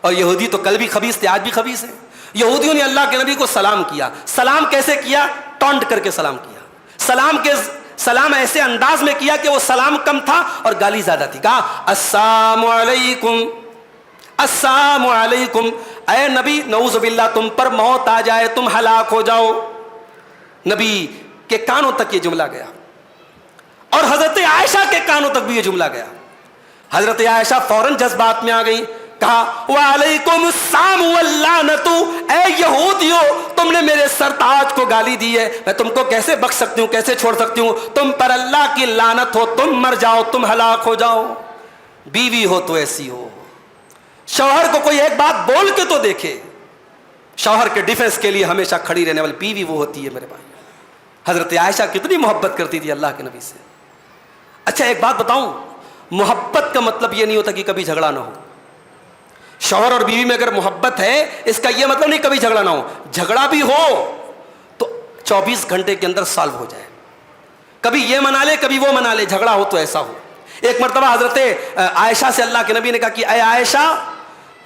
اور یہودی تو کل بھی خبیث تھے, آج بھی خبیث ہیں. یہودیوں نے اللہ کے نبی کو سلام کیا. سلام کیسے کیا؟ ٹونٹ کر کے سلام کیا. سلام ایسے انداز میں کیا کہ وہ سلام کم تھا اور گالی زیادہ تھی. کہا السلام علیکم, السلام علیکم. اے نبی نعوذ باللہ تم پر موت آ جائے, تم ہلاک ہو جاؤ. نبی کے کانوں تک یہ جملہ گیا, اور حضرت عائشہ کے کانوں تک بھی یہ جملہ گیا. حضرت عائشہ فوراً جذبات میں آ گئی. کہا وعلیکم السلام واللعنت, اے یہودیو تم نے میرے سرتاج کو گالی دی ہے, میں تم کو کیسے بخش سکتی ہوں, کیسے چھوڑ سکتی ہوں. تم پر اللہ کی لعنت ہو, تم مر جاؤ, تم ہلاک ہو جاؤ. بیوی ہو تو ایسی ہو, شوہر کو کوئی ایک بات بول کے تو دیکھے. شوہر کے ڈیفنس کے لیے ہمیشہ کھڑی رہنے والی بیوی وہ ہوتی ہے میرے بھائی. حضرت عائشہ کتنی محبت کرتی تھی اللہ کے نبی سے. اچھا ایک بات بتاؤں, محبت کا مطلب یہ نہیں ہوتا کہ کبھی جھگڑا نہ ہو. شوہر اور بیوی میں اگر محبت ہے اس کا یہ مطلب نہیں کبھی جھگڑا نہ ہو. جھگڑا بھی ہو تو 24 گھنٹے کے اندر سالو ہو جائے. کبھی یہ منا لے کبھی وہ منا لے, جھگڑا ہو تو ایسا ہو. ایک مرتبہ حضرت عائشہ سے اللہ کے نبی نے کہا کہ اے عائشہ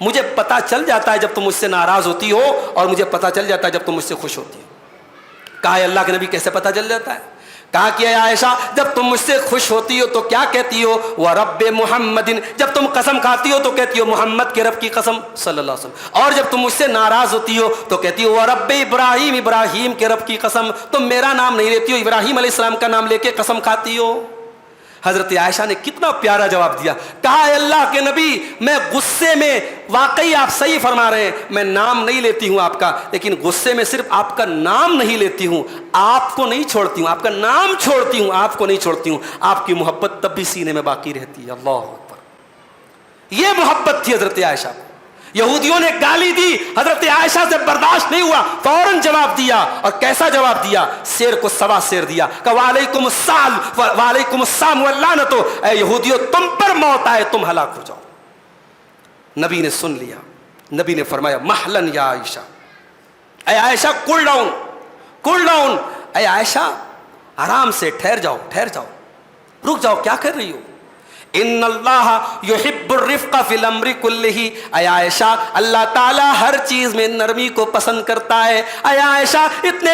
مجھے پتا چل جاتا ہے جب تم مجھ سے ناراض ہوتی ہو, اور مجھے پتا چل جاتا ہے جب تم مجھ سے خوش ہوتی ہو. کہا اللہ کے نبی کیسے پتا چل جاتا ہے؟ کہا کہ اے عائشہ جب تم مجھ سے خوش ہوتی ہو تو کیا کہتی ہو؟ وَرَبِّ مُحَمَّدٍ, جب تم قسم کھاتی ہو تو کہتی ہو محمد کے رب کی قسم صلی اللہ علیہ وسلم. اور جب تم مجھ سے ناراض ہوتی ہو تو کہتی ہو وَرَبِّ ابراہیم, ابراہیم کے رب کی قسم. تم میرا نام نہیں لیتی ہو, ابراہیم علیہ السلام کا نام لے کے قسم کھاتی ہو. حضرت عائشہ نے کتنا پیارا جواب دیا. کہا اے اللہ کے نبی میں غصے میں, واقعی آپ صحیح فرما رہے ہیں, میں نام نہیں لیتی ہوں آپ کا, لیکن غصے میں صرف آپ کا نام نہیں لیتی ہوں, آپ کو نہیں چھوڑتی ہوں, آپ کا نام چھوڑتی ہوں, آپ کو نہیں چھوڑتی ہوں. آپ کی محبت تب بھی سینے میں باقی رہتی ہے. اللہ اکبر. یہ محبت تھی حضرت عائشہ کو. یہودیوں نے گالی دی, حضرت عائشہ سے برداشت نہیں ہوا, فوراً جواب دیا. اور کیسا جواب دیا؟ شیر کو سوا شیر دیا. کہ وعلیکم السلام, وعلیکم السلام واللعنت, اے یہودیوں تم پر موت آئے, تم ہلاک ہو جاؤ. نبی نے سن لیا. نبی نے فرمایا محلن یا عائشہ, اے عائشہ کول ڈاؤن, کول ڈاؤن. اے عائشہ آرام سے ٹھہر جاؤ, ٹھہر جاؤ, رک جاؤ, کیا کر رہی ہو؟ ان اللہ یحب الرفق فی الامر کلہ, اے عائشہ اللہ تعالیٰ ہر چیز میں نرمی کو پسند کرتا ہے. اے عائشہ اتنے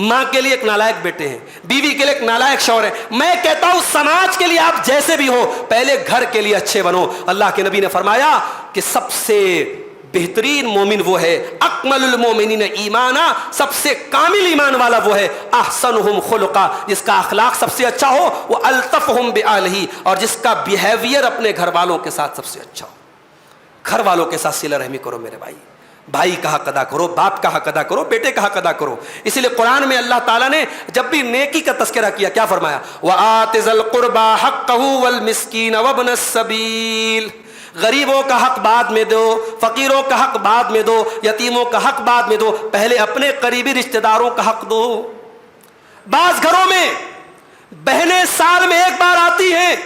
ماں کے لیے ایک نالائق بیٹے ہیں, بیوی کے لیے ایک نالائق شوہر ہے. میں کہتا ہوں سماج کے لیے آپ جیسے بھی ہو, پہلے گھر کے لیے اچھے بنو. اللہ کے نبی نے فرمایا کہ سب سے بہترین مومن وہ ہے, اکمل المومنین ایمانا, سب سے کامل ایمان والا وہ ہے, احسنہم خلقا, جس کا اخلاق سب سے اچھا ہو, وہ الطفہم بآلہ, اور جس کا بیہیویئر اپنے گھر والوں کے ساتھ سب سے اچھا ہو. گھر والوں کے ساتھ صلہ رحمی کرو میرے بھائی, بھائی کا حق ادا کرو, باپ کا حق ادا کرو, بیٹے کا حق ادا کرو. اسی لیے قرآن میں اللہ تعالیٰ نے جب بھی نیکی کا تذکرہ کیا, کیا فرمایا؟ وَآتِ ذَا الْقُرْبَى حَقَّهُ وَالْمِسْكِينَ وَابْنَ السَّبِيلِ, غریبوں کا حق بعد میں دو, فقیروں کا حق بعد میں دو, یتیموں کا حق بعد میں دو, پہلے اپنے قریبی رشتہ داروں کا حق دو. بعض گھروں میں بہنیں سال میں ایک بار آتی ہیں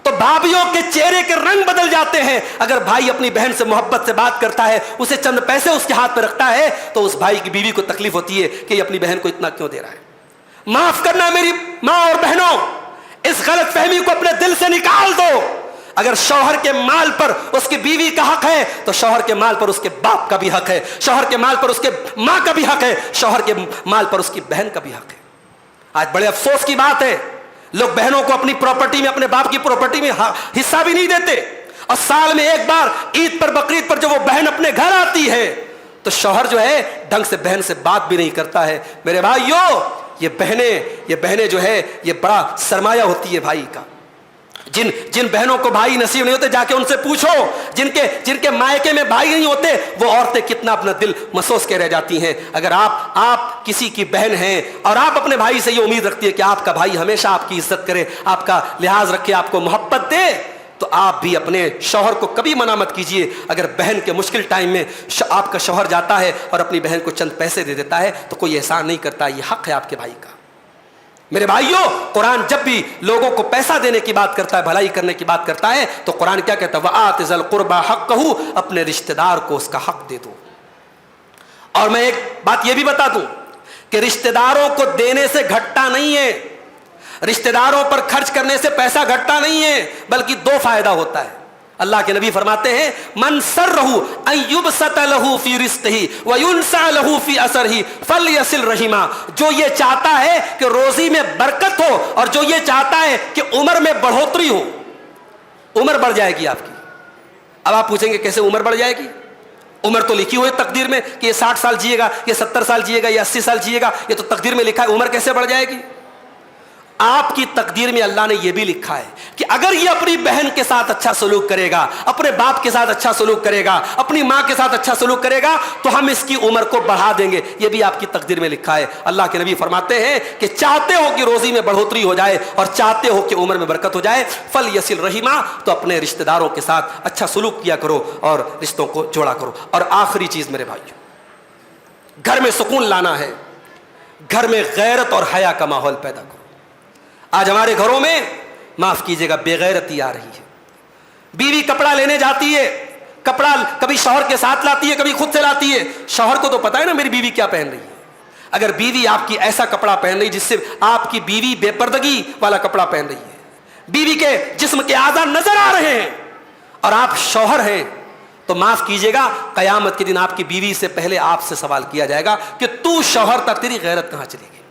تو بھابھیوں کے چہرے کے رنگ بدل جاتے ہیں. اگر بھائی اپنی بہن سے محبت سے بات کرتا ہے, اسے چند پیسے اس کے ہاتھ میں رکھتا ہے, تو اس بھائی کی بیوی کو تکلیف ہوتی ہے کہ یہ اپنی بہن کو اتنا کیوں دے رہا ہے. معاف کرنا میری ماں اور بہنوں, اس غلط فہمی کو اپنے دل سے نکال دو. اگر شوہر کے مال پر اس کی بیوی کا حق ہے تو شوہر کے مال پر اس کے باپ کا بھی حق ہے, شوہر کے مال پر اس کے ماں کا بھی حق ہے, شوہر کے مال پر اس کی بہن کا بھی حق ہے. آج بڑے افسوس کی بات ہے, لوگ بہنوں کو اپنی پراپرٹی میں, اپنے باپ کی پراپرٹی میں حصہ بھی نہیں دیتے, اور سال میں ایک بار عید پر بقرعید پر جب وہ بہن اپنے گھر آتی ہے تو شوہر جو ہے ڈھنگ سے بہن سے بات بھی نہیں کرتا ہے. میرے بھائیو, یہ بہنیں جو ہے یہ بڑا سرمایہ ہوتی ہے بھائی کا. جن بہنوں کو بھائی نصیب نہیں ہوتے, جا کے ان سے پوچھو, جن کے مائکے میں بھائی نہیں ہوتے, وہ عورتیں کتنا اپنا دل محسوس کے رہ جاتی ہیں. اگر آپ کسی کی بہن ہیں اور آپ اپنے بھائی سے یہ امید رکھتی ہے کہ آپ کا بھائی ہمیشہ آپ کی عزت کرے, آپ کا لحاظ رکھے, آپ کو محبت دے, تو آپ بھی اپنے شوہر کو کبھی منع مت کیجیے. اگر بہن کے مشکل ٹائم میں آپ کا شوہر جاتا ہے اور اپنی بہن کو چند پیسے دے دیتا ہے تو کوئی احسان نہیں کرتا, یہ حق ہے آپ کے بھائی کا. میرے بھائیوں, قرآن جب بھی لوگوں کو پیسہ دینے کی بات کرتا ہے, بھلائی کرنے کی بات کرتا ہے, تو قرآن کیا کہتا ہے؟ وَآتِ ذَا الْقُرْبَى حَقَّهُ, اپنے رشتہ دار کو اس کا حق دے دو. اور میں ایک بات یہ بھی بتا دوں کہ رشتہ داروں کو دینے سے گھٹتا نہیں ہے, رشتہ داروں پر خرچ کرنے سے پیسہ گھٹتا نہیں ہے, بلکہ دو فائدہ ہوتا ہے. اللہ کے نبی فرماتے ہیں من سرہ ان یبسط لہ فی رزقہ وینسع لہ فی اثرہ فلیصل رحمہ, جو یہ چاہتا ہے کہ روزی میں برکت ہو اور جو یہ چاہتا ہے کہ عمر میں بڑھوتری ہو, عمر بڑھ جائے گی آپ کی. اب آپ پوچھیں گے کیسے عمر بڑھ جائے گی؟ عمر تو لکھی ہوئی تقدیر میں کہ یہ 60 سال جیے گا, یہ 70 سال جیے گا, یہ 80 سال جیے گا, یہ تو تقدیر میں لکھا ہے. عمر کیسے بڑھ جائے گی؟ آپ کی تقدیر میں اللہ نے یہ بھی لکھا ہے کہ اگر یہ اپنی بہن کے ساتھ اچھا سلوک کرے گا, اپنے باپ کے ساتھ اچھا سلوک کرے گا, اپنی ماں کے ساتھ اچھا سلوک کرے گا, تو ہم اس کی عمر کو بڑھا دیں گے. یہ بھی آپ کی تقدیر میں لکھا ہے. اللہ کے نبی فرماتے ہیں کہ چاہتے ہو کہ روزی میں بڑھوتری ہو جائے اور چاہتے ہو کہ عمر میں برکت ہو جائے, فلیصل رحمہ, تو اپنے رشتہ داروں کے ساتھ اچھا سلوک کیا کرو اور رشتوں کو جوڑا کرو. اور آخری چیز میرے بھائیو, گھر میں سکون لانا ہے, گھر میں غیرت اور حیا کا ماحول پیدا کرو. آج ہمارے گھروں میں, معاف کیجیے گا, بے غیرتی آ رہی ہے. بیوی کپڑا لینے جاتی ہے, کپڑا کبھی شوہر کے ساتھ لاتی ہے, کبھی خود سے لاتی ہے. شوہر کو تو پتا ہے نا میری بیوی کیا پہن رہی ہے. اگر بیوی آپ کی ایسا کپڑا پہن رہی جس سے آپ کی بیوی بے پردگی والا کپڑا پہن رہی ہے, بیوی کے جسم کے اعضاء نظر آ رہے ہیں, اور آپ شوہر ہیں, تو معاف کیجیے گا, قیامت کے دن آپ کی بیوی سے پہلے آپ سے سوال کیا جائے گا کہ تو شوہر تھا, تیری غیرت کہاں چلی گئی.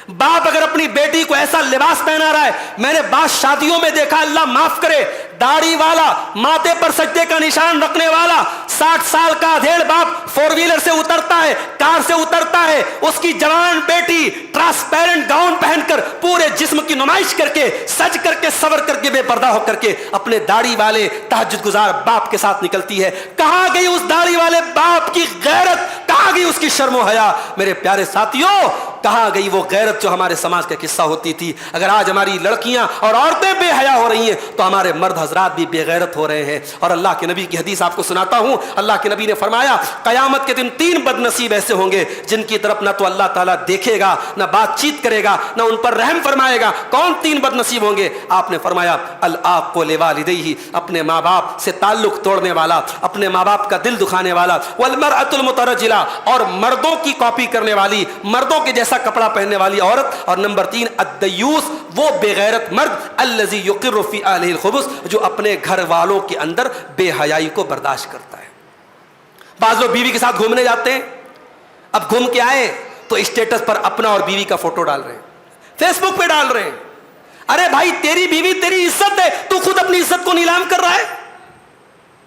باپ اگر اپنی بیٹی کو ایسا لباس پہنا رہا ہے, میں نے بعض شادیوں میں دیکھا, اللہ معاف کرے, داڑھی والا, ماتھے پر سجدے کا نشان رکھنے والا 60 سال کا ادھیڑ باپ 4 ویلر سے اترتا ہے, کار سے اترتا ہے, اس کی جوان بیٹی ٹرانسپیرنٹ گاؤن پہن کر پورے جسم کی نمائش کر کے, سج کر کے, سور کر کے, بے پردہ ہو کر کے اپنے داڑھی والے تہجد گزار باپ کے ساتھ نکلتی ہے. کہاں گئی اس داڑھی والے باپ کی غیرت, کہاں گئی اس کی شرم و حیا؟ میرے پیارے ساتھیوں, کہاں گئی وہ غیرت جو ہمارے سماج کا قصہ ہوتی تھی؟ اگر آج ہماری لڑکیاں اور عورتیں بے حیا ہو رہی ہیں تو ہمارے مرد حضرات بھی بے غیرت ہو رہے ہیں. اور اللہ کے نبی کی حدیث آپ کو سناتا ہوں. اللہ کے نبی نے فرمایا قیامت کے دن 3 بد نصیب ایسے ہوں گے جن کی طرف نہ تو اللہ تعالیٰ دیکھے گا, نہ بات چیت کرے گا, نہ ان پر رحم فرمائے گا. کون 3 بد نصیب ہوں گے؟ آپ نے فرمایا العاق لوالدیہ, اپنے ماں باپ سے تعلق توڑنے والا, اپنے ماں باپ کا دل دکھانے والا, والمرأۃ المترجلہ, اور مردوں کی کاپی کرنے والی, مردوں کے جیسا کپڑا پہننے والی عورت, اور نمبر 3 الدیوس, وہ بے غیرت مرد, الذی یقر فی اہلہ الخبث, جو اپنے گھر والوں کے اندر بے حیائی کو برداشت کرتا ہے. بعض لوگ بیوی کے ساتھ گھومنے جاتے ہیں, اب گھوم کے آئے تو اسٹیٹس پر اپنا اور بیوی کا فوٹو ڈال رہے ہیں, فیس بک پہ ڈال رہے ہیں. ارے بھائی تیری بیوی تیری عزت ہے, تو خود اپنی عزت کو نیلام کر رہا ہے.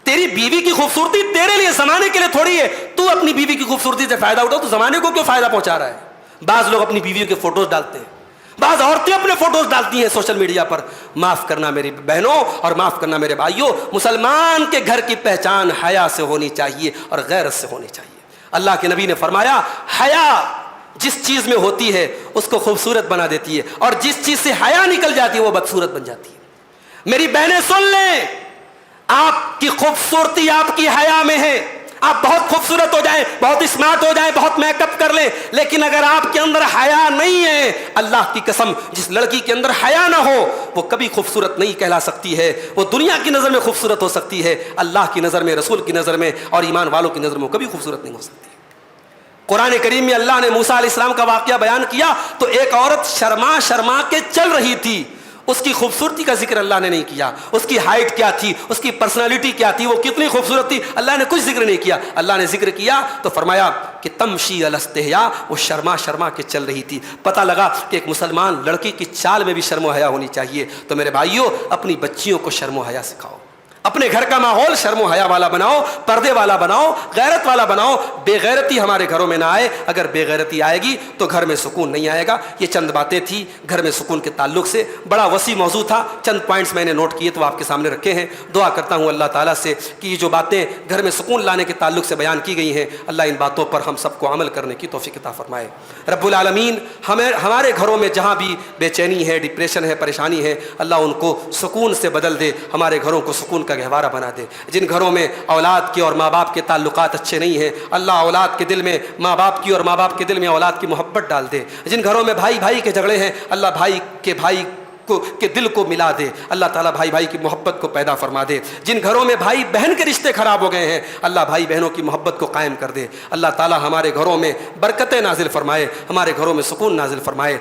تیری بیوی کی خوبصورتی تیرے لیے, زمانے کے لیے تھوڑی ہے. تو اپنی بیوی کی خوبصورتی سے فائدہ اٹھاؤ, تو زمانے کو کیوں فائدہ پہنچا رہا ہے؟ بعض لوگ اپنی بیویوں کے فوٹوز ڈالتے ہیں, بعض عورتیں اپنے فوٹوز ڈالتی ہیں سوشل میڈیا پر. معاف کرنا میری بہنوں اور معاف کرنا میرے بھائیوں, مسلمان کے گھر کی پہچان حیا سے ہونی چاہیے اور غیرت سے ہونی چاہیے. اللہ کے نبی نے فرمایا حیا جس چیز میں ہوتی ہے اس کو خوبصورت بنا دیتی ہے, اور جس چیز سے حیا نکل جاتی ہے وہ بدصورت بن جاتی ہے. میری بہنیں سن لیں, آپ کی خوبصورتی آپ کی حیا میں ہے. آپ بہت خوبصورت ہو جائیں, بہت اسمارٹ ہو جائیں, بہت میک اپ کر لیں, لیکن اگر آپ کے اندر حیا نہیں ہے, اللہ کی قسم جس لڑکی کے اندر حیا نہ ہو وہ کبھی خوبصورت نہیں کہلا سکتی ہے. وہ دنیا کی نظر میں خوبصورت ہو سکتی ہے, اللہ کی نظر میں, رسول کی نظر میں اور ایمان والوں کی نظر میں وہ کبھی خوبصورت نہیں ہو سکتی. قرآن کریم میں اللہ نے موسیٰ علیہ السلام کا واقعہ بیان کیا تو ایک عورت شرما شرما کے چل رہی تھی. اس کی خوبصورتی کا ذکر اللہ نے نہیں کیا. اس کی ہائٹ کیا تھی, اس کی پرسنالٹی کیا تھی, وہ کتنی خوبصورت تھی, اللہ نے کچھ ذکر نہیں کیا. اللہ نے ذکر کیا تو فرمایا کہ تمشی علی استحیاء, وہ شرما شرما کے چل رہی تھی. پتہ لگا کہ ایک مسلمان لڑکی کی چال میں بھی شرم و حیا ہونی چاہیے. تو میرے بھائیوں, اپنی بچیوں کو شرم و حیا سکھاؤ, اپنے گھر کا ماحول شرم و حیا والا بناؤ, پردے والا بناؤ, غیرت والا بناؤ. بے غیرتی ہمارے گھروں میں نہ آئے. اگر بے غیرتی آئے گی تو گھر میں سکون نہیں آئے گا. یہ چند باتیں تھی گھر میں سکون کے تعلق سے. بڑا وسیع موضوع تھا, چند پوائنٹس میں نے نوٹ کیے تو آپ کے سامنے رکھے ہیں. دعا کرتا ہوں اللہ تعالیٰ سے کہ یہ جو باتیں گھر میں سکون لانے کے تعلق سے بیان کی گئی ہیں, اللہ ان باتوں پر ہم سب کو عمل کرنے کی توفیق عطا فرمائے. رب العالمین ہمارے گھروں میں جہاں بھی بے چینی ہے, ڈپریشن ہے, پریشانی ہے, اللہ ان کو سکون سے بدل دے, ہمارے گھروں کو سکون کا گہوارہ بنا دے. جن گھروں میں اولاد کے اور ماں باپ کے تعلقات اچھے نہیں ہیں, اللہ اولاد کے دل میں ماں باپ کی اور ماں باپ کے دل میں اولاد کی محبت ڈال دے. جن گھروں میں بھائی بھائی کے جھگڑے ہیں, اللہ بھائی کے دل کو ملا دے. اللہ تعالیٰ بھائی بھائی کی محبت کو پیدا فرما دے. جن گھروں میں بھائی بہن کے رشتے خراب ہو گئے ہیں, اللہ بھائی بہنوں کی محبت کو قائم کر دے. اللہ تعالیٰ ہمارے گھروں میں برکتیں نازل فرمائے, ہمارے گھروں میں سکون نازل فرمائے.